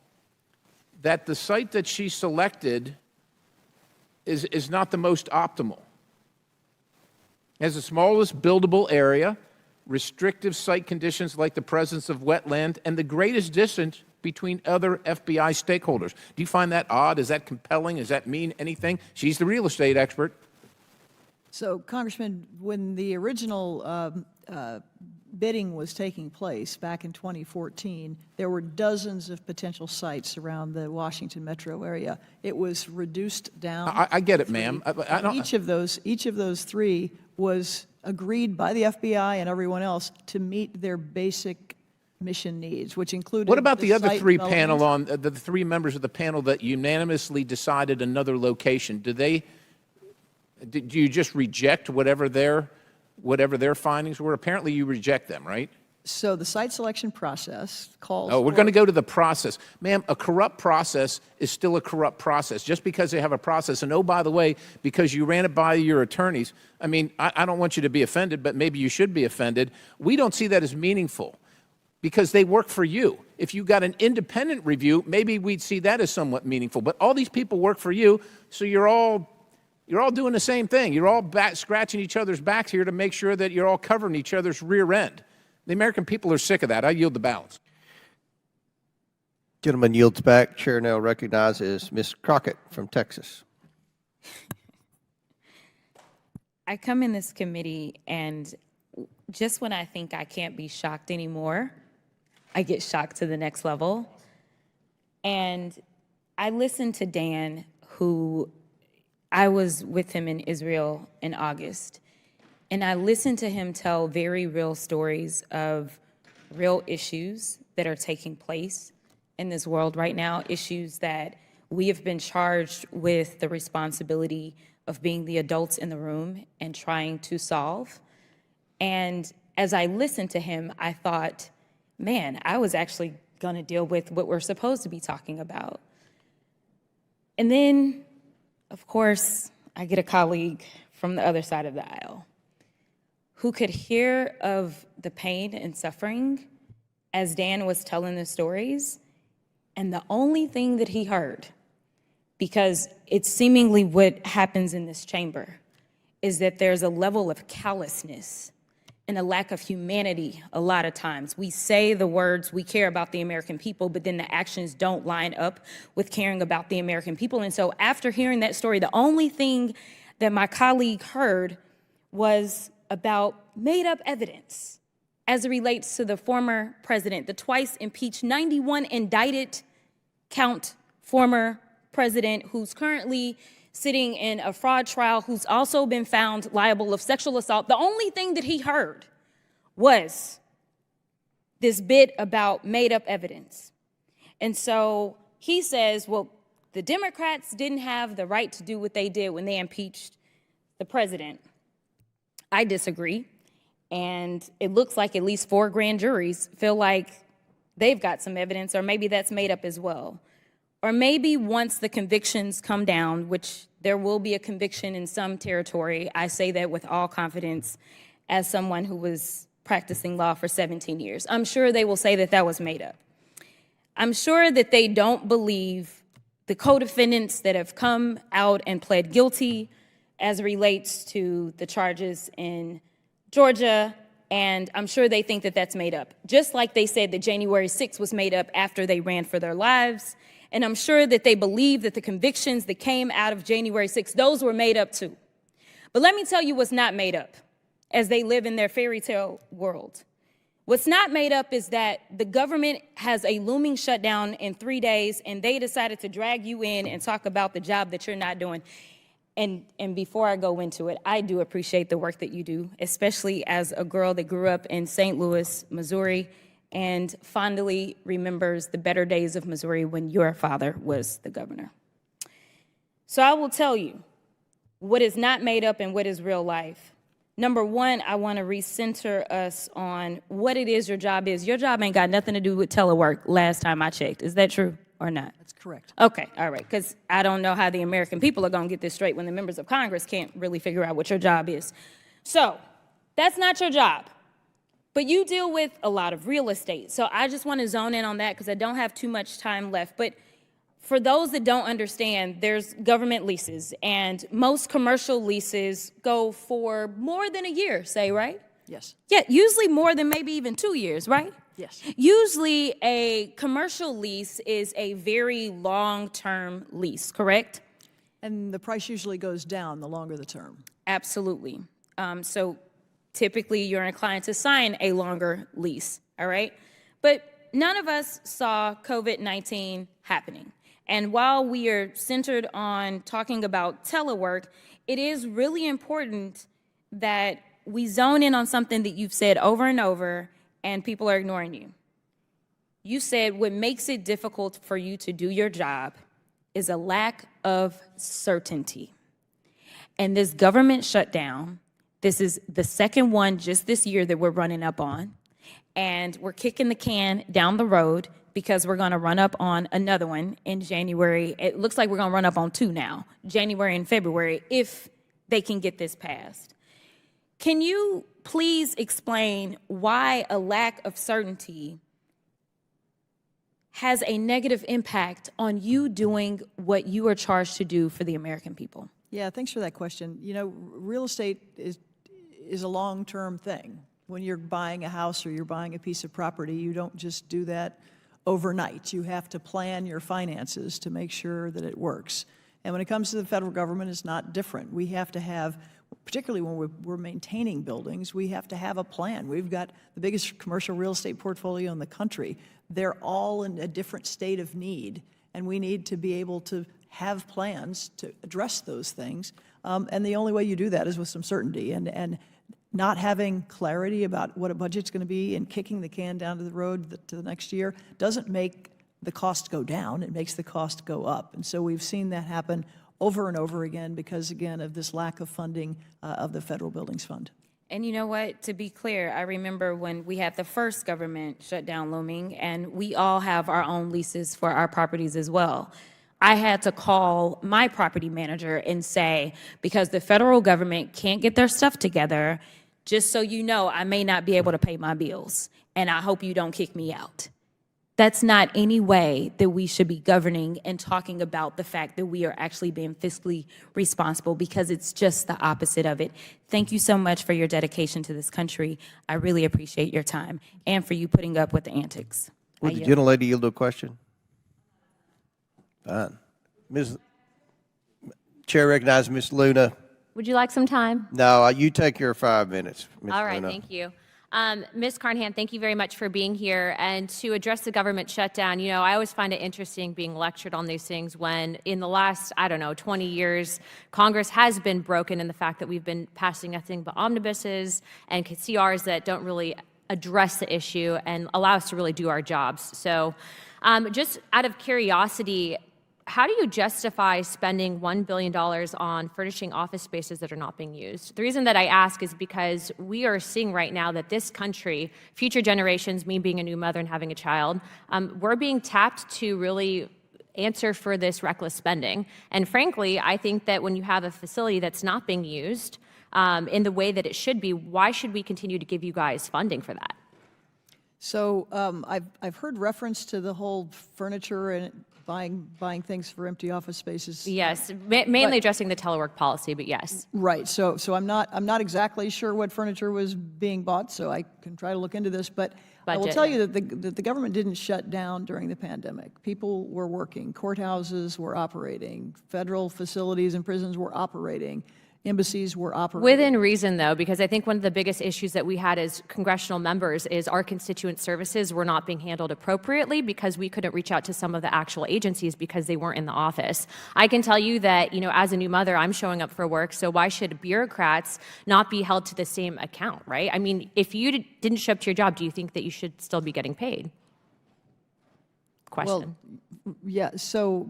that the site that she selected is not the most optimal? It has the smallest buildable area, restrictive site conditions like the presence of wetland, and the greatest distance between other FBI stakeholders. Do you find that odd? Is that compelling? Does that mean anything? She's the real estate expert. So, Congressman, when the original bidding was taking place back in 2014, there were dozens of potential sites around the Washington metro area. It was reduced down. I get it, ma'am. Each of those three was agreed by the FBI and everyone else to meet their basic mission needs, which included. What about the other site three development. the three members of the panel that unanimously decided another location? Do you just reject whatever their findings were? Apparently you reject them, right? So the site selection process calls. Oh, we're going to go to the process. Ma'am, a corrupt process is still a corrupt process. Just because they have a process, and oh, by the way, because you ran it by your attorneys, I mean, I don't want you to be offended, but maybe you should be offended. We don't see that as meaningful because they work for you. If you got an independent review, maybe we'd see that as somewhat meaningful. But all these people work for you, so you're all doing the same thing. You're all scratching each other's backs here to make sure that you're all covering each other's rear end. The American people are sick of that. I yield the balance. Gentleman yields back. Chair now recognizes Ms. Crockett from Texas. I come in this committee, and just when I think I can't be shocked anymore, I get shocked to the next level. And I listened to Dan, who I was with him in Israel in August. And I listened to him tell very real stories of real issues that are taking place in this world right now, issues that we have been charged with the responsibility of being the adults in the room and trying to solve. And as I listened to him, I thought, man, I was actually going to deal with what we're supposed to be talking about. And then, of course, I get a colleague from the other side of the aisle who could hear of the pain and suffering as Dan was telling the stories, and the only thing that he heard, because it's seemingly what happens in this chamber, is that there's a level of callousness and a lack of humanity a lot of times. We say the words, we care about the American people, but then the actions don't line up with caring about the American people. And so after hearing that story, the only thing that my colleague heard was about made-up evidence as it relates to the former president, the twice impeached, 91 indicted count former president who's currently sitting in a fraud trial, who's also been found liable of sexual assault. The only thing that he heard was this bit about made-up evidence. And so he says, well, the Democrats didn't have the right to do what they did when they impeached the president. I disagree, and it looks like at least 4 grand juries feel like they've got some evidence, or maybe that's made up as well. Or maybe once the convictions come down, which there will be a conviction in some territory, I say that with all confidence as someone who was practicing law for 17 years. I'm sure they will say that that was made up. I'm sure that they don't believe the co-defendants that have come out and pled guilty as it relates to the charges in Georgia, and I'm sure they think that that's made up. Just like they said that January 6th was made up after they ran for their lives, and I'm sure that they believe that the convictions that came out of January 6th, those were made up too. But let me tell you what's not made up as they live in their fairy tale world. What's not made up is that the government has a looming shutdown in 3 days, and they decided to drag you in and talk about the job that you're not doing. And before I go into it, I do appreciate the work that you do, especially as a girl that grew up in St. Louis, Missouri, and fondly remembers the better days of Missouri when your father was the governor. So I will tell you what is not made up and what is real life. Number one, I want to recenter us on what it is your job is. Your job ain't got nothing to do with telework last time I checked. Is that true? or not? That's correct. Okay, all right, because I don't know how the American people are going to get this straight when the members of Congress can't really figure out what your job is. So that's not your job, but you deal with a lot of real estate. So I just want to zone in on that because I don't have too much time left. But for those that don't understand, there's government leases, and most commercial leases go for more than a year, say, right? Yes. Yeah, usually more than maybe even 2 years, right? Yes. Usually a commercial lease is a very long-term lease, correct? And the price usually goes down the longer the term. Absolutely. So typically you're inclined to sign a longer lease, all right? But none of us saw COVID-19 happening. And while we are centered on talking about telework, it is really important that we zone in on something that you've said over and over, and people are ignoring you. You said what makes it difficult for you to do your job is a lack of certainty. And this government shutdown, this is the second one just this year that we're running up on, and we're kicking the can down the road because we're going to run up on another one in January. It looks like we're going to run up on 2 now, January and February, if they can get this passed. Can you please explain why a lack of certainty has a negative impact on you doing what you are charged to do for the American people? Yeah, thanks for that question. You know, real estate is a long-term thing. When you're buying a house or you're buying a piece of property, you don't just do that overnight. You have to plan your finances to make sure that it works. And when it comes to the federal government, it's not different. We have to have, particularly when we're maintaining buildings, we have to have a plan. We've got the biggest commercial real estate portfolio in the country. They're all in a different state of need, and we need to be able to have plans to address those things. And the only way you do that is with some certainty. And not having clarity about what a budget's going to be and kicking the can down to the road to the next year doesn't make the cost go down. It makes the cost go up. And so we've seen that happen over and over again because, again, of this lack of funding of the Federal Buildings Fund. And you know what? To be clear, I remember when we had the first government shutdown looming, and we all have our own leases for our properties as well. I had to call my property manager and say, because the federal government can't get their stuff together, just so you know, I may not be able to pay my bills, and I hope you don't kick me out. That's not any way that we should be governing and talking about the fact that we are actually being fiscally responsible, because it's just the opposite of it. Thank you so much for your dedication to this country. I really appreciate your time and for you putting up with the antics. Would the gentlelady yield to a question? Fine. Chair recognizes Ms. Luna. Would you like some time? No, you take your 5 minutes, Ms. All right, Luna. thank you. Ms. Carnahan, thank you very much for being here. And to address the government shutdown, you know, I always find it interesting being lectured on these things when in the last, 20 years, Congress has been broken in the fact that we've been passing nothing but omnibuses and CRs that don't really address the issue and allow us to really do our jobs. So just out of curiosity, how do you justify spending $1 billion on furnishing office spaces that are not being used? The reason that I ask is because we are seeing right now that this country, future generations, me being a new mother and having a child, we're being tapped to really answer for this reckless spending. And frankly, I think that when you have a facility that's not being used in the way that it should be, why should we continue to give you guys funding for that? So I've heard reference to the whole furniture and buying things for empty office spaces. Yes, mainly addressing the telework policy, but yes. Right. So I'm not exactly sure what furniture was being bought, so I can try to look into this. But I will tell you that the government didn't shut down during the pandemic. People were working. Courthouses were operating. Federal facilities and prisons were operating. Embassies were operating. Within reason, though, because I think one of the biggest issues that we had as congressional members is our constituent services were not being handled appropriately because we couldn't reach out to some of the actual agencies because they weren't in the office. I can tell you that, as a new mother, I'm showing up for work, so why should bureaucrats not be held to the same account, right? I mean, if you didn't show up to your job, do you think that you should still be getting paid? Question. Well, Yeah, so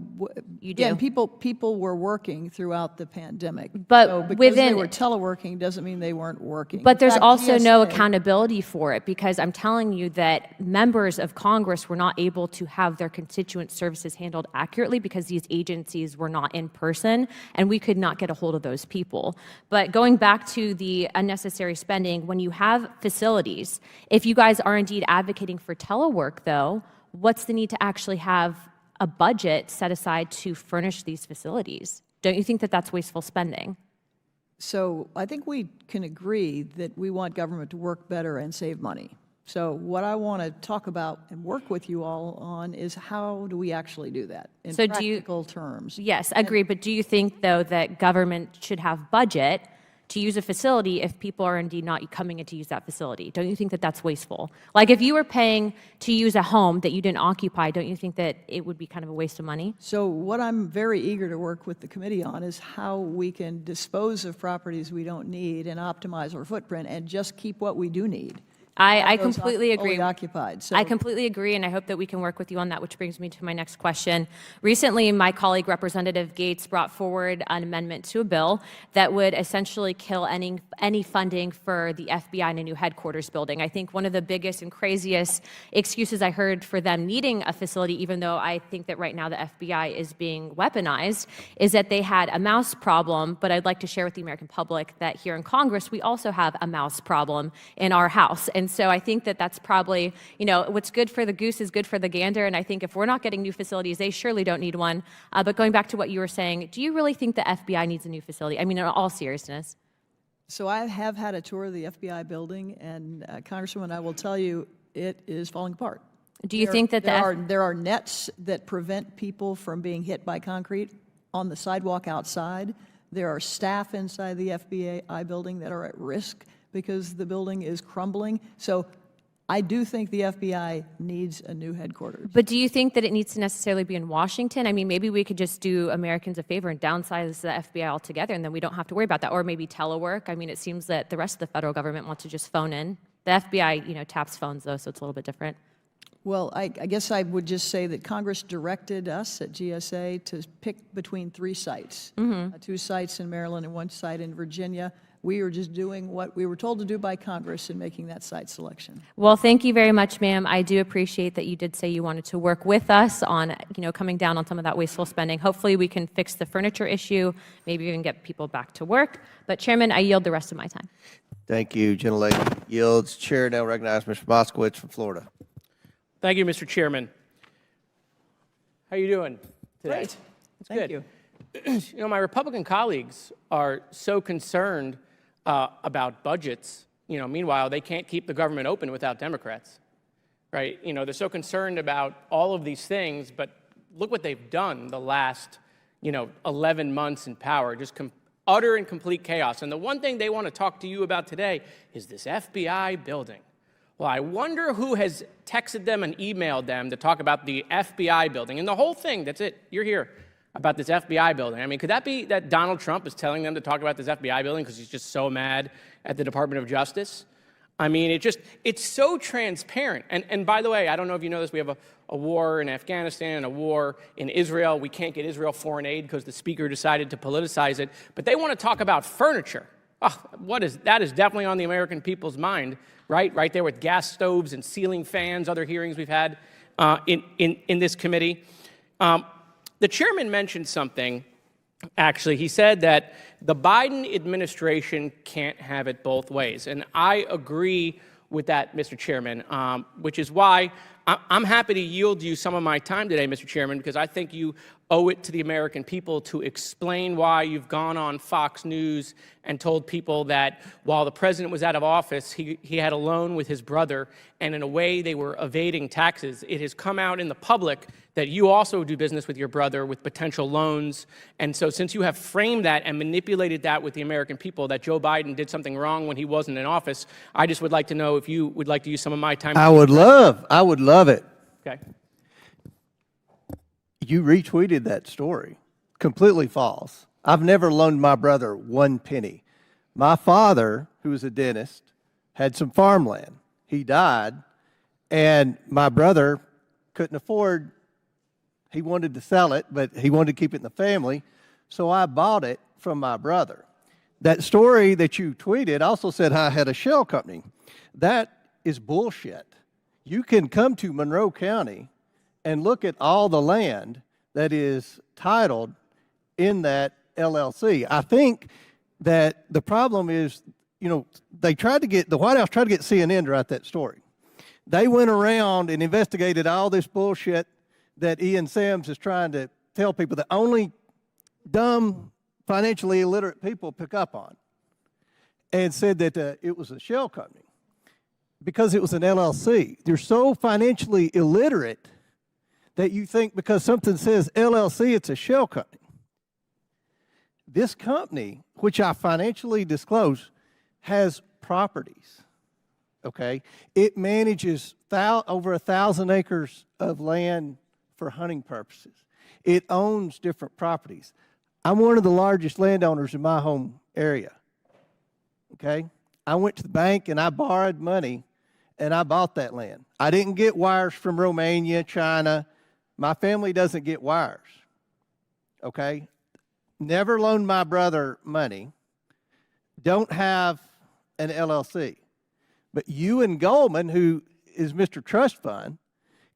You do. again, people were working throughout the pandemic. But so because they within- were teleworking doesn't mean they weren't working. But In there's fact, also no GSA accountability for it, because I'm telling you that members of Congress were not able to have their constituent services handled accurately because these agencies were not in person, and we could not get a hold of those people. But going back to the unnecessary spending, when you have facilities, if you guys are indeed advocating for telework, though, what's the need to actually have a budget set aside to furnish these facilities? Don't you think that that's wasteful spending? So I think we can agree that we want government to work better and save money. So what I want to talk about and work with you all on is how do we actually do that in So do you- practical terms? Yes, agree. But do you think, though, that government should have budget to use a facility if people are indeed not coming in to use that facility? Don't you think that that's wasteful? Like, if you were paying to use a home that you didn't occupy, don't you think that it would be kind of a waste of money? So what I'm very eager to work with the committee on is how we can dispose of properties we don't need and optimize our footprint and just keep what we do need. I Those completely agree. fully occupied. So I completely agree, and I hope that we can work with you on that, which brings me to my next question. Recently, my colleague, Representative Gates, brought forward an amendment to a bill that would essentially kill any funding for the FBI in a new headquarters building. I think one of the biggest and craziest excuses I heard for them needing a facility, even though I think that right now the FBI is being weaponized, is that they had a mouse problem. But I'd like to share with the American public that here in Congress, we also have a mouse problem in our House. And so I think that that's probably, what's good for the goose is good for the gander. And I think if we're not getting new facilities, they surely don't need one. But going back to what you were saying, do you really think the FBI needs a new facility? I mean, in all seriousness. So I have had a tour of the FBI building, and Congresswoman, I will tell you, it is falling apart. Do you think that there are nets that prevent people from being hit by concrete on the sidewalk outside? There are staff inside the FBI building that are at risk because the building is crumbling. So I do think the FBI needs a new headquarters. But do you think that it needs to necessarily be in Washington? I mean, maybe we could just do Americans a favor and downsize the FBI altogether, and then we don't have to worry about that. Or maybe telework. I mean, it seems that the rest of the federal government wants to just phone in. The FBI, taps phones, though, so it's a little bit different. Well, I guess I would just say that Congress directed us at GSA to pick between 3 sites, 2 sites in Maryland and 1 site in Virginia. We were just doing what we were told to do by Congress in making that site selection. Well, thank you very much, ma'am. I do appreciate that you did say you wanted to work with us on, coming down on some of that wasteful spending. Hopefully, we can fix the furniture issue, maybe even get people back to work. But, Chairman, I yield the rest of my time. Thank you, gentlelady. Yields. Chair now recognizes Mr. Moskowitz from Florida. Thank you, Mr. Chairman. How are you doing today? Great. That's Thank good. you. My Republican colleagues are so concerned about budgets. Meanwhile, they can't keep the government open without Democrats, right? They're so concerned about all of these things, but look what they've done the last, 11 months in power, just utter and complete chaos. And the one thing they want to talk to you about today is this FBI building. Well, I wonder who has texted them and emailed them to talk about the FBI building. And the whole thing, that's it, you're here, about this FBI building. I mean, could that be that Donald Trump is telling them to talk about this FBI building because he's just so mad at the Department of Justice? I mean, it's so transparent. And by the way, I don't know if you know this, we have a war in Afghanistan and a war in Israel. We can't get Israel foreign aid because the speaker decided to politicize it. But they want to talk about furniture. Oh, that is definitely on the American people's mind, right there with gas stoves and ceiling fans, other hearings we've had in this committee. The chairman mentioned something, actually. He said that the Biden administration can't have it both ways. And I agree with that, Mr. Chairman, which is why I'm happy to yield you some of my time today, Mr. Chairman, because I think you owe it to the American people to explain why you've gone on Fox News and told people that while the president was out of office, he had a loan with his brother, and in a way they were evading taxes. It has come out in the public that you also do business with your brother with potential loans. And so since you have framed that and manipulated that with the American people, that Joe Biden did something wrong when he wasn't in office, I just would like to know if you would like to use some of my time. I would love it. Okay. You retweeted that story. Completely false. I've never loaned my brother 1 penny. My father, who was a dentist, had some farmland. He died, and my brother couldn't afford He wanted to sell it, but he wanted to keep it in the family, so I bought it from my brother. That story that you tweeted also said I had a shell company. That is bullshit. You can come to Monroe County and look at all the land that is titled in that LLC. I think that the problem is, you know, the White House tried to get CNN to write that story. They went around and investigated all this bullshit that Ian Sams is trying to tell people that only dumb, financially illiterate people pick up on, and said that it was a shell company because it was an LLC. You're so financially illiterate that you think because something says LLC, it's a shell company. This company, which I financially disclose, has properties, okay? It manages over 1,000 acres of land for hunting purposes. It owns different properties. I'm one of the largest landowners in my home area, okay? I went to the bank and I borrowed money and I bought that land. I didn't get wires from Romania, China. My family doesn't get wires, okay? Never loaned my brother money. Don't have an LLC. But you and Goldman, who is Mr. Trust Fund,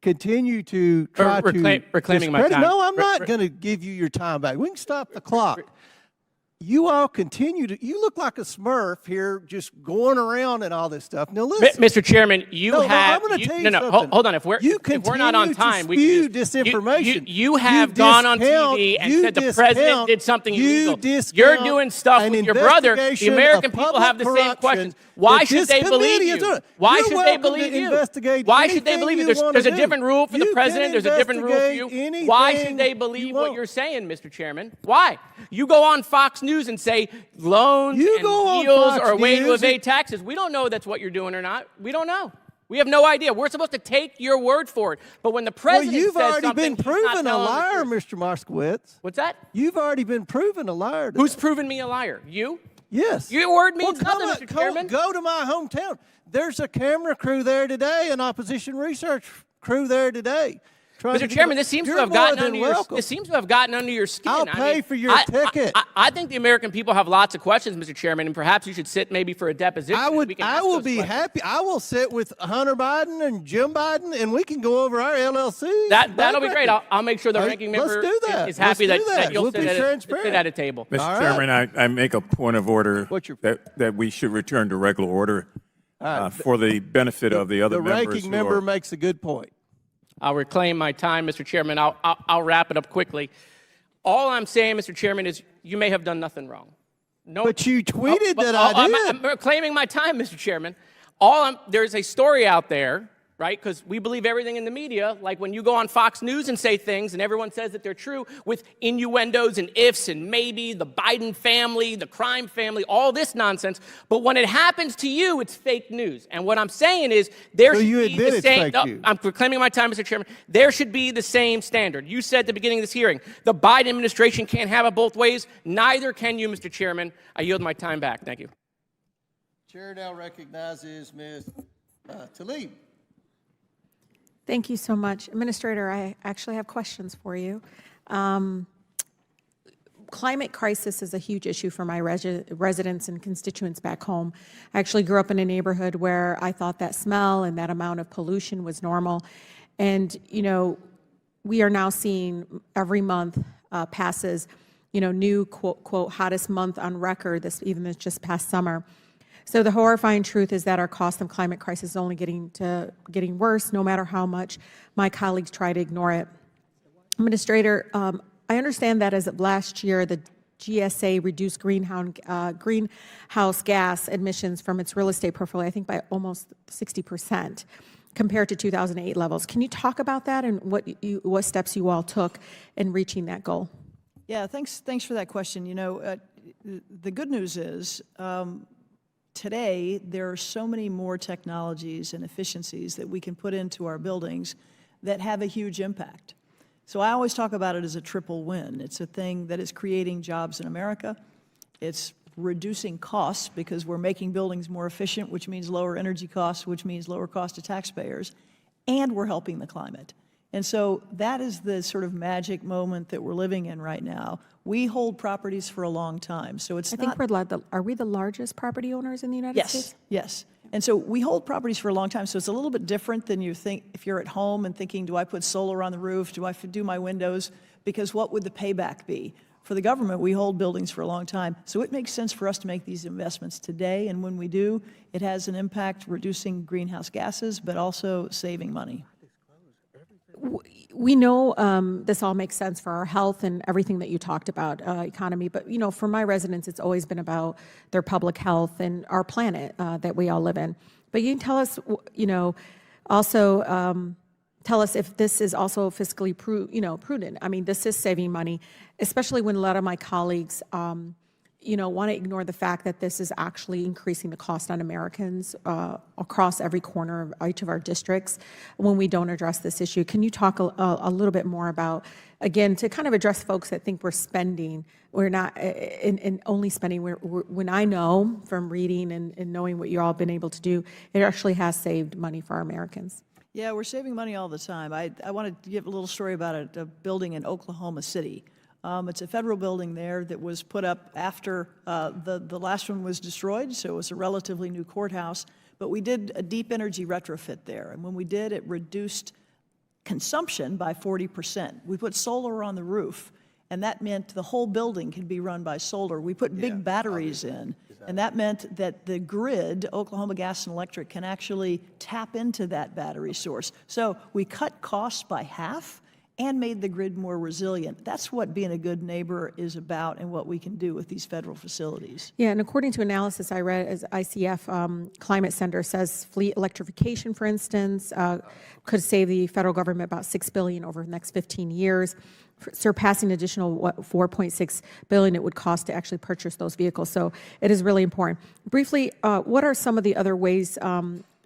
continue to try to reclaiming my discredit. time. No, I'm not going to give you your time back. We can stop the clock. You all continue to, you look like a Smurf here just going around and all this stuff. Now listen. Mr. Chairman, I'm going to tell you something. Hold on. If we're not on time, we spew can disinformation. You have gone on TV and said the president did something illegal. You're doing stuff with your brother. The American people have the same questions. Why should they believe you? Why should they believe you? Why should they believe you? There's a different rule for the president. There's a different rule for you. Why should they believe what you're saying, Mr. Chairman? Why? You go on Fox News and say loans and deals are a way to evade taxes. We don't know that's what you're doing or not. We don't know. We have no idea. We're supposed to take your word for it. But when the president says something, you've already been proven a liar, Mr. Moskowitz. What's that? You've already been proven a liar. Who's proven me a liar? You? Yes. Your word means nothing, Mr. Chairman. Go to my hometown. There's a camera crew there today, an opposition research crew there today. Mr. Chairman, this seems to have gotten under your skin. I'll pay for your ticket. I think the American people have lots of questions, Mr. Chairman, and perhaps you should sit maybe for a deposition. I will be happy. I will sit with Hunter Biden and Jim Biden, and we can go over our LLCs. That'll be great. I'll make sure the ranking member is happy that you'll sit at a table. Mr. Chairman, I make a point of order that we should return to regular order for the benefit of the other members. The ranking member makes a good point. I'll reclaim my time, Mr. Chairman. I'll wrap it up quickly. All I'm saying, Mr. Chairman, is you may have done nothing wrong. No, but you tweeted that I did. I'm reclaiming my time, Mr. Chairman. There's a story out there, right? Because we believe everything in the media, like when you go on Fox News and say things and everyone says that they're true with innuendos and ifs and maybe, the Biden family, the crime family, all this nonsense. But when it happens to you, it's fake news. And what I'm saying is there should be the same. I'm reclaiming my time, Mr. Chairman. There should be the same standard. You said at the beginning of this hearing, the Biden administration can't have it both ways. Neither can you, Mr. Chairman. I yield my time back. Thank you. Chair now recognizes Ms. Tlaib. Thank you so much. Administrator, I actually have questions for you. Climate crisis is a huge issue for my residents and constituents back home. I actually grew up in a neighborhood where I thought that smell and that amount of pollution was normal. And, you know, we are now seeing every month passes, you know, new quote, hottest month on record, this just past summer. So the horrifying truth is that our cost of climate crisis is only getting worse, no matter how much my colleagues try to ignore it. Administrator, I understand that as of last year, the GSA reduced greenhouse gas emissions from its real estate portfolio, I think by almost 60% compared to 2008 levels. Can you talk about that and what steps you all took in reaching that goal? Yeah, thanks for that question. You know, the good news is, today, there are so many more technologies and efficiencies that we can put into our buildings that have a huge impact. So I always talk about it as a triple win. It's a thing that is creating jobs in America. It's reducing costs because we're making buildings more efficient, which means lower energy costs, which means lower cost to taxpayers, and we're helping the climate. And so that is the sort of magic moment that we're living in right now. We hold properties for a long time, so it's I not. think are we the largest property owners in the United States? Yes. And so we hold properties for a long time, so it's a little bit different than you think if you're at home and thinking, do I put solar on the roof? Do I do my windows? Because what would the payback be? For the government, we hold buildings for a long time, so it makes sense for us to make these investments today, and when we do, it has an impact reducing greenhouse gases, but also saving money. We know this all makes sense for our health and everything that you talked about, economy, but for my residents, it's always been about their public health and our planet that we all live in. But you can tell us, also tell us if this is also fiscally prudent. I mean, this is saving money, especially when a lot of my colleagues want to ignore the fact that this is actually increasing the cost on Americans across every corner of each of our districts when we don't address this issue. Can you talk a little bit more about, again, to kind of address folks that think we're spending, we're not, and only spending, when I know from reading and knowing what you all have been able to do, it actually has saved money for our Americans. Yeah, we're saving money all the time. I want to give a little story about a building in Oklahoma City. It's a federal building there that was put up after the last one was destroyed, so it was a relatively new courthouse. But we did a deep energy retrofit there, and when we did, it reduced consumption by 40%. We put solar on the roof, and that meant the whole building could be run by solar. We put big batteries in, and that meant that the grid, Oklahoma Gas and Electric, can actually tap into that battery source. So we cut costs by half and made the grid more resilient. That's what being a good neighbor is about and what we can do with these federal facilities. Yeah, and according to analysis I read, as ICF Climate Center says, fleet electrification, for instance, could save the federal government about $6 billion over the next 15 years, surpassing additional $4.6 billion it would cost to actually purchase those vehicles. So it is really important. Briefly, what are some of the other ways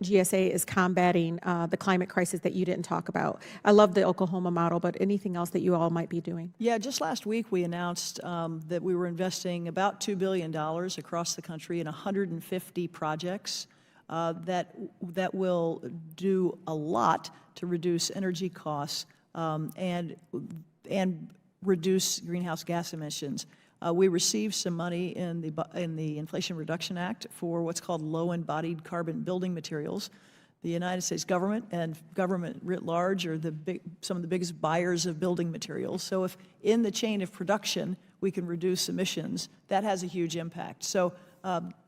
GSA is combating the climate crisis that you didn't talk about? I love the Oklahoma model, but anything else that you all might be doing? Yeah, just last week we announced that we were investing about $2 billion across the country in 150 projects that will do a lot to reduce energy costs and reduce greenhouse gas emissions. We received some money in the Inflation Reduction Act for what's called low-embodied carbon building materials. The United States government and government writ large are some of the biggest buyers of building materials. So if in the chain of production we can reduce emissions, that has a huge impact. So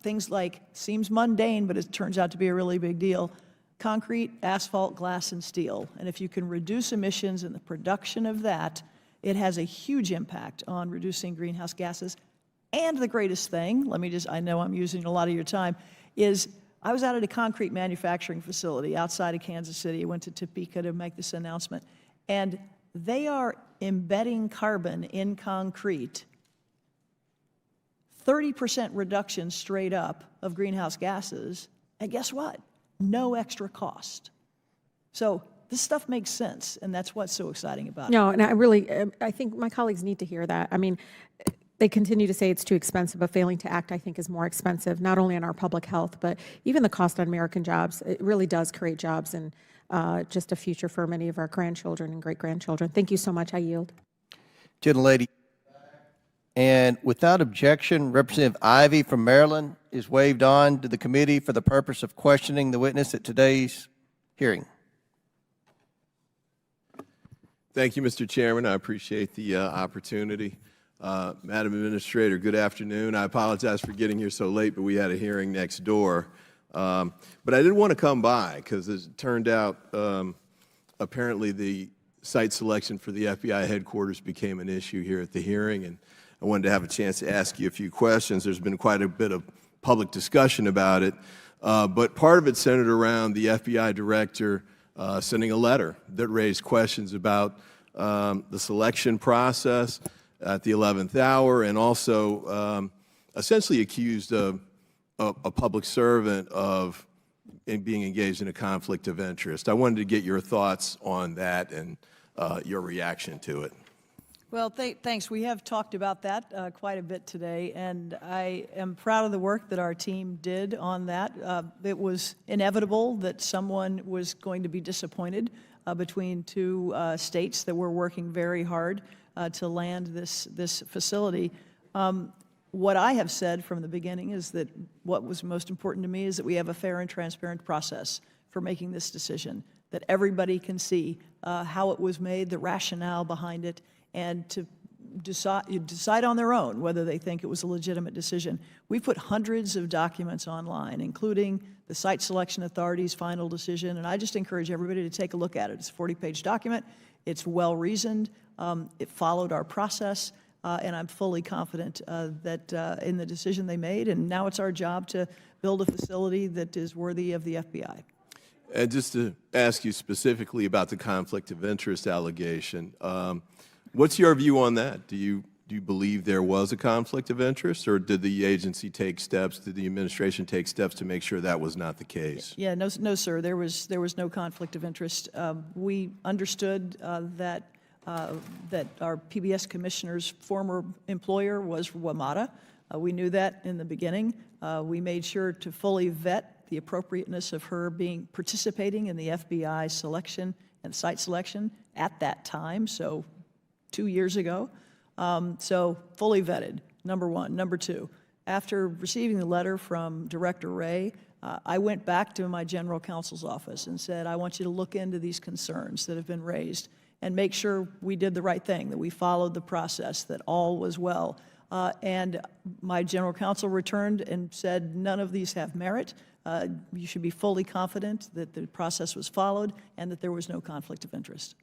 things like, seems mundane, but it turns out to be a really big deal, concrete, asphalt, glass, and steel. And if you can reduce emissions in the production of that, it has a huge impact on reducing greenhouse gases. And the greatest thing, I know I'm using a lot of your time, is I was out at a concrete manufacturing facility outside of Kansas City. I went to Topeka to make this announcement. And they are embedding carbon in concrete, 30% reduction straight up of greenhouse gases. And guess what? No extra cost. So this stuff makes sense, and that's what's so exciting about it. No, and I think my colleagues need to hear that. I mean, they continue to say it's too expensive, but failing to act, I think, is more expensive, not only on our public health, but even the cost on American jobs. It really does create jobs and just a future for many of our grandchildren and great-grandchildren. Thank you so much. I yield. Gentlelady. And without objection, Representative Ivey from Maryland is waived on to the committee for the purpose of questioning the witness at today's hearing. Thank you, Mr. Chairman. I appreciate the opportunity. Madam Administrator, good afternoon. I apologize for getting here so late, but we had a hearing next door. But I did want to come by because it turned out apparently the site selection for the FBI headquarters became an issue here at the hearing, and I wanted to have a chance to ask you a few questions. There's been quite a bit of public discussion about it, but part of it centered around the FBI director sending a letter that raised questions about the selection process at the 11th hour, and also essentially accused a public servant of being engaged in a conflict of interest. I wanted to get your thoughts on that and your reaction to it. Well, thanks. We have talked about that quite a bit today, and I am proud of the work that our team did on that. It was inevitable that someone was going to be disappointed between two states that were working very hard to land this facility. What I have said from the beginning is that what was most important to me is that we have a fair and transparent process for making this decision, that everybody can see how it was made, the rationale behind it, and to decide on their own whether they think it was a legitimate decision. We put hundreds of documents online, including the Site Selection Authority's final decision, and I just encourage everybody to take a look at it. It's a 40-page document. It's well-reasoned. It followed our process, and I'm fully confident that in the decision they made, and now it's our job to build a facility that is worthy of the FBI. And just to ask you specifically about the conflict of interest allegation, what's your view on that? Do you believe there was a conflict of interest, or did the agency take steps, did the administration take steps to make sure that was not the case? Yeah, no, sir. There was no conflict of interest. We understood that our PBS commissioner's former employer was WMATA. We knew that in the beginning. We made sure to fully vet the appropriateness of her participating in the FBI selection and site selection at that time, so 2 years ago. So fully vetted, number one. Number two, after receiving the letter from Director Wray, I went back to my general counsel's office and said, I want you to look into these concerns that have been raised and make sure we did the right thing, that we followed the process, that all was well. And my general counsel returned and said, none of these have merit. You should be fully confident that the process was followed and that there was no conflict of interest.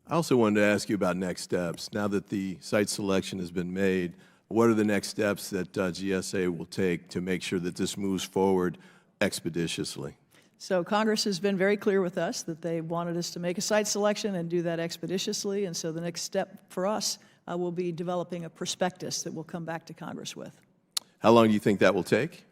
I also wanted to ask you about next steps. Now that the site selection has been made, what are the next steps that GSA will take to make sure that this moves forward expeditiously? So Congress has been very clear with us that they wanted us to make a site selection and do that expeditiously, and so the next step for us will be developing a prospectus that we'll come back to Congress with. How long do you think that will take?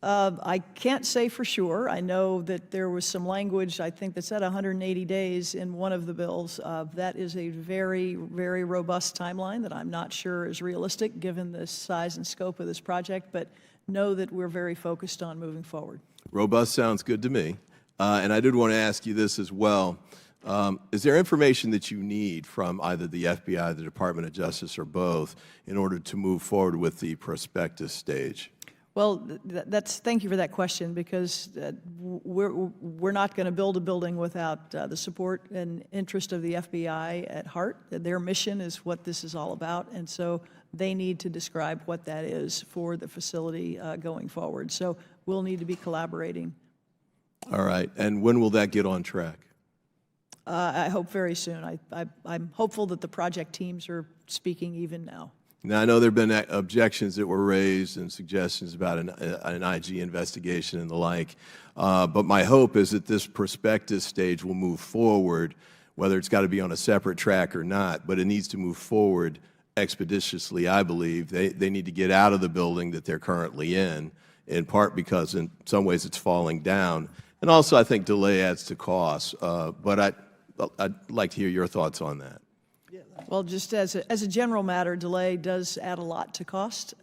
I can't say for sure. I know that there was some language, I think, that said 180 days in one of the bills. That is a very, very robust timeline that I'm not sure is realistic given the size and scope of this project, but know that we're very focused on moving forward. Robust sounds good to me. And I did want to ask you this as well. Is there information that you need from either the FBI, the Department of Justice, or both in order to move forward with the prospectus stage? Well, thank you for that question, because we're not going to build a building without the support and interest of the FBI at heart. Their mission is what this is all about, and so they need to describe what that is for the facility going forward. So we'll need to be collaborating. All right. And when will that get on track? I hope very soon. I'm hopeful that the project teams are speaking even now. Now, I know there have been objections that were raised and suggestions about an IG investigation and the like, but my hope is that this prospectus stage will move forward, whether it's got to be on a separate track or not, but it needs to move forward expeditiously, I believe. They need to get out of the building that they're currently in part because in some ways it's falling down, and also I think delay adds to costs, but I'd like to hear your thoughts on that. Well, just as a general matter, delay does add a lot to cost.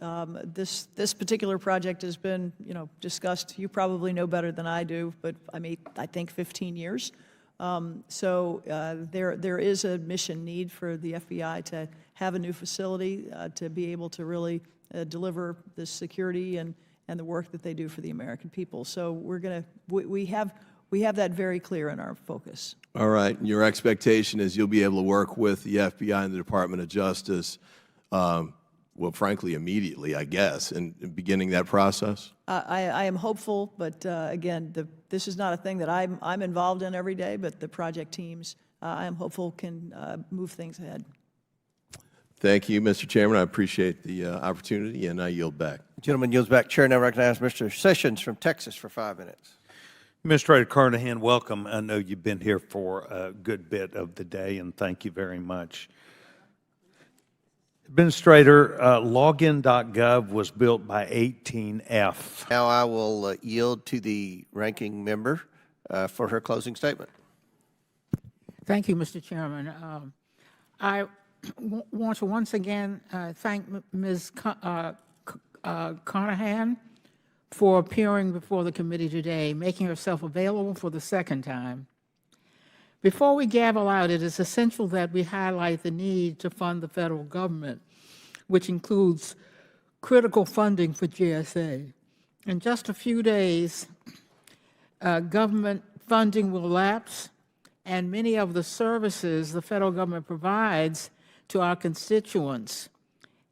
This particular project has been, discussed. You probably know better than I do, but I think 15 years. So there is a mission need for the FBI to have a new facility to be able to really deliver the security and the work that they do for the American people. So we have that very clear in our focus. All right. And your expectation is you'll be able to work with the FBI and the Department of Justice, well, frankly, immediately, I guess, in beginning that process? I am hopeful, but again, this is not a thing that I'm involved in every day, but the project teams, I am hopeful, can move things ahead. Thank you, Mr. Chairman. I appreciate the opportunity, and I yield back. The gentleman yields back. Chair now recognizes Mr. Sessions from Texas for 5 minutes. Administrator Carnahan, welcome. I know you've been here for a good bit of the day, and thank you very much. Administrator, login.gov was built by 18F. Now I will yield to the ranking member for her closing statement. Thank you, Mr. Chairman. I want to once again thank Ms. Carnahan for appearing before the committee today, making herself available for the second time. Before we gavel out, it is essential that we highlight the need to fund the federal government, which includes critical funding for GSA. In just a few days, government funding will lapse, and many of the services the federal government provides to our constituents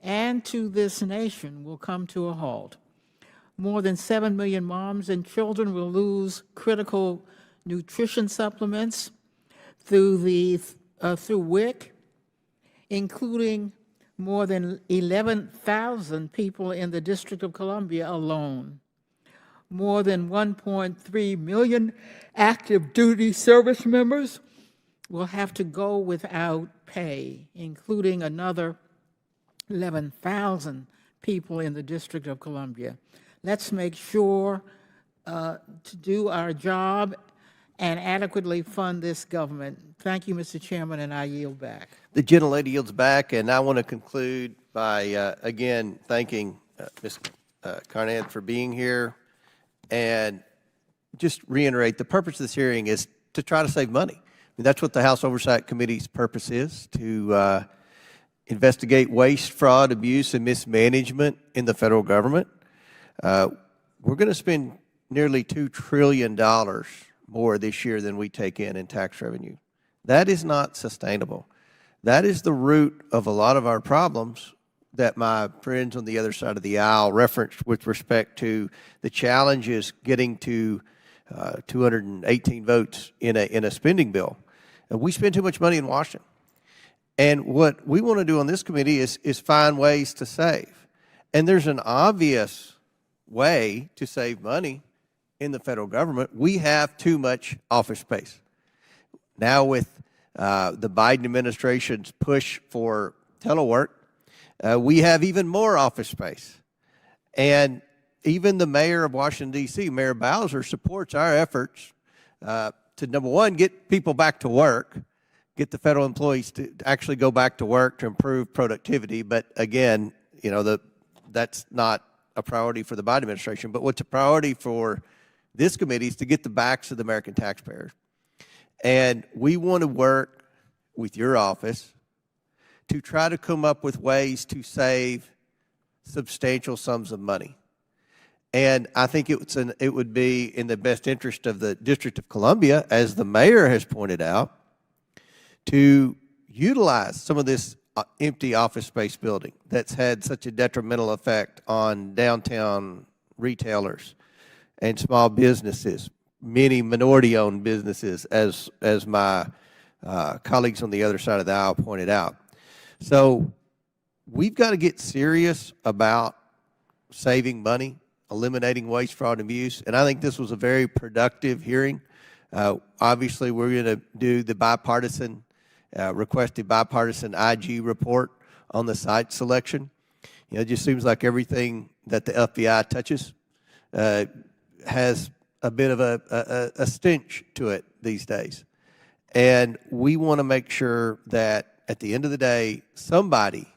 and to this nation will come to a halt. More than 7 million moms and children will lose critical nutrition supplements through WIC, including more than 11,000 people in the District of Columbia alone. More than 1.3 million active duty service members will have to go without pay, including another 11,000 people in the District of Columbia. Let's make sure to do our job and adequately fund this government. Thank you, Mr. Chairman, and I yield back. The gentlelady yields back, and I want to conclude by, again, thanking Ms. Carnahan for being here, and just reiterate, the purpose of this hearing is to try to save money. I mean, that's what the House Oversight Committee's purpose is, to investigate waste, fraud, abuse, and mismanagement in the federal government. We're going to spend nearly $2 trillion more this year than we take in tax revenue. That is not sustainable. That is the root of a lot of our problems that my friends on the other side of the aisle referenced with respect to the challenges getting to 218 votes in a spending bill. And we spend too much money in Washington. And what we want to do on this committee is find ways to save. And there's an obvious way to save money in the federal government. We have too much office space. Now with the Biden administration's push for telework, we have even more office space. And even the mayor of Washington, D.C., Mayor Bowser, supports our efforts to, number one, get people back to work, get the federal employees to actually go back to work to improve productivity. But again, you know, that's not a priority for the Biden administration. But what's a priority for this committee is to get the backs of the American taxpayers. And we want to work with your office to try to come up with ways to save substantial sums of money. And I think it would be in the best interest of the District of Columbia, as the mayor has pointed out, to utilize some of this empty office space building that's had such a detrimental effect on downtown retailers and small businesses, many minority-owned businesses, as my colleagues on the other side of the aisle pointed out. So we've got to get serious about saving money, eliminating waste, fraud, and abuse, and I think this was a very productive hearing. Obviously, we're going to do the bipartisan, requested bipartisan IG report on the site selection. You know, it just seems like everything that the FBI touches has a bit of a stench to it these days. And we want to make sure that at the end of the day, somebody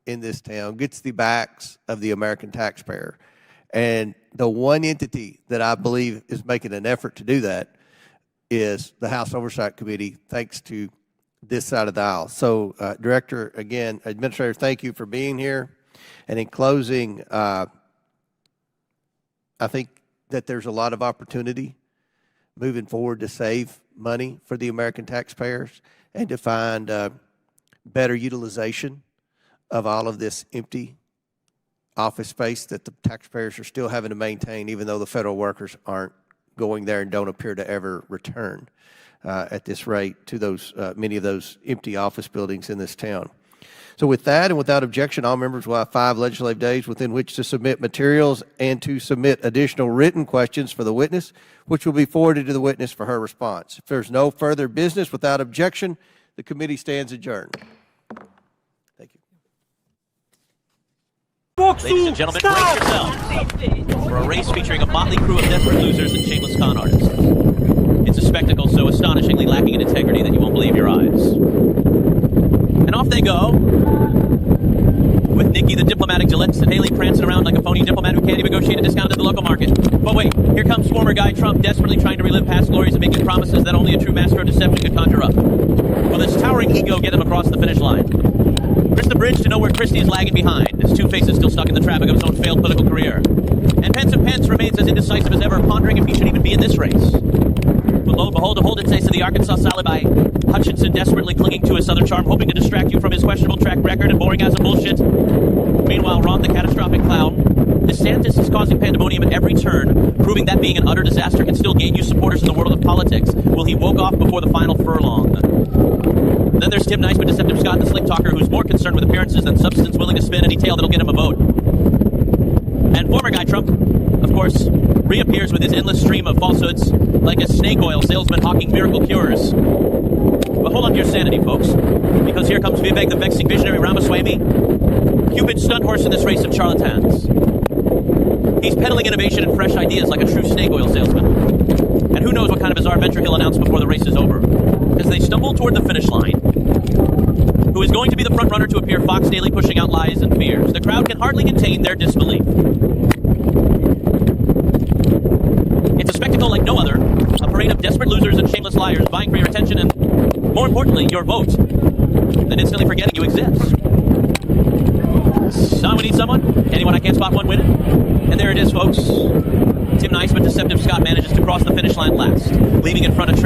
in this town gets the backs of the American taxpayer. And the one entity that I believe is making an effort to do that is the House Oversight Committee, thanks to this side of the aisle. So, Director, again, Administrator, thank you for being here. And in closing, I think that there's a lot of opportunity moving forward to save money for the American taxpayers and to find better utilization of all of this empty office space that the taxpayers are still having to maintain, even though the federal workers aren't going there and don't appear to ever return at this rate to those many of those empty office buildings in this town. So with that and without objection, all members will have 5 legislative days within which to submit materials and to submit additional written questions for the witness, which will be forwarded to the witness for her response. If there's no further business without objection, the committee stands adjourned. Thank you. Ladies and gentlemen, brace yourselves for a race featuring a motley crew of desperate losers and shameless con artists. It's a spectacle so astonishingly lacking in integrity that you won't believe your eyes. And off they go, Blitz and Haley prancing around like a phony diplomat who can't even negotiate a discount at the local market. But wait, here comes former guy Trump desperately trying to relive past glories and making promises that only a true master of deception could conjure up. Will this towering ego get him across the finish line? Chris the bridge to know where Christie is lagging behind. His Two-Face is still stuck in the traffic of his own failed political career. And Pensive Pence remains as indecisive as ever, pondering if he should even be in this race. But lo and behold, a hold-it taste of the Arkansas alibi. Hutchinson desperately clinging to his southern charm, hoping to distract you from his questionable track record and boring ass of bullshit. Meanwhile, Ron the catastrophic clown. DeSantis is causing pandemonium at every turn, proving that being an utter disaster can still gain you supporters in the world of politics. Will he woke off before the final furlong? Then there's Tim Nice, but deceptive Scott, the slick talker, who's more concerned with appearances than substance, willing to spin any tale that'll get him a vote. And former guy Trump, of course, reappears with his endless stream of falsehoods, like a snake oil salesman hawking miracle cures. But hold on to your sanity, folks, because here comes Vivek, the vexing visionary Ramaswamy, Cupid's stunt horse in this race of charlatans. He's peddling innovation and fresh ideas like a true snake oil salesman. And who knows what kind of bizarre venture he'll announce before the race is over. As they stumble toward the finish line, who is going to be the front runner to appear Fox Daily pushing out lies and fears? The crowd can hardly contain their disbelief. It's a spectacle like no other, a parade of desperate losers and shameless liars vying for your attention and, more importantly, your vote, and instantly forgetting you exist. So we need someone? Anyone I can't spot one winning? And there it is, folks. Tim Nice, but deceptive Scott manages to cross the finish line last, leaving in front of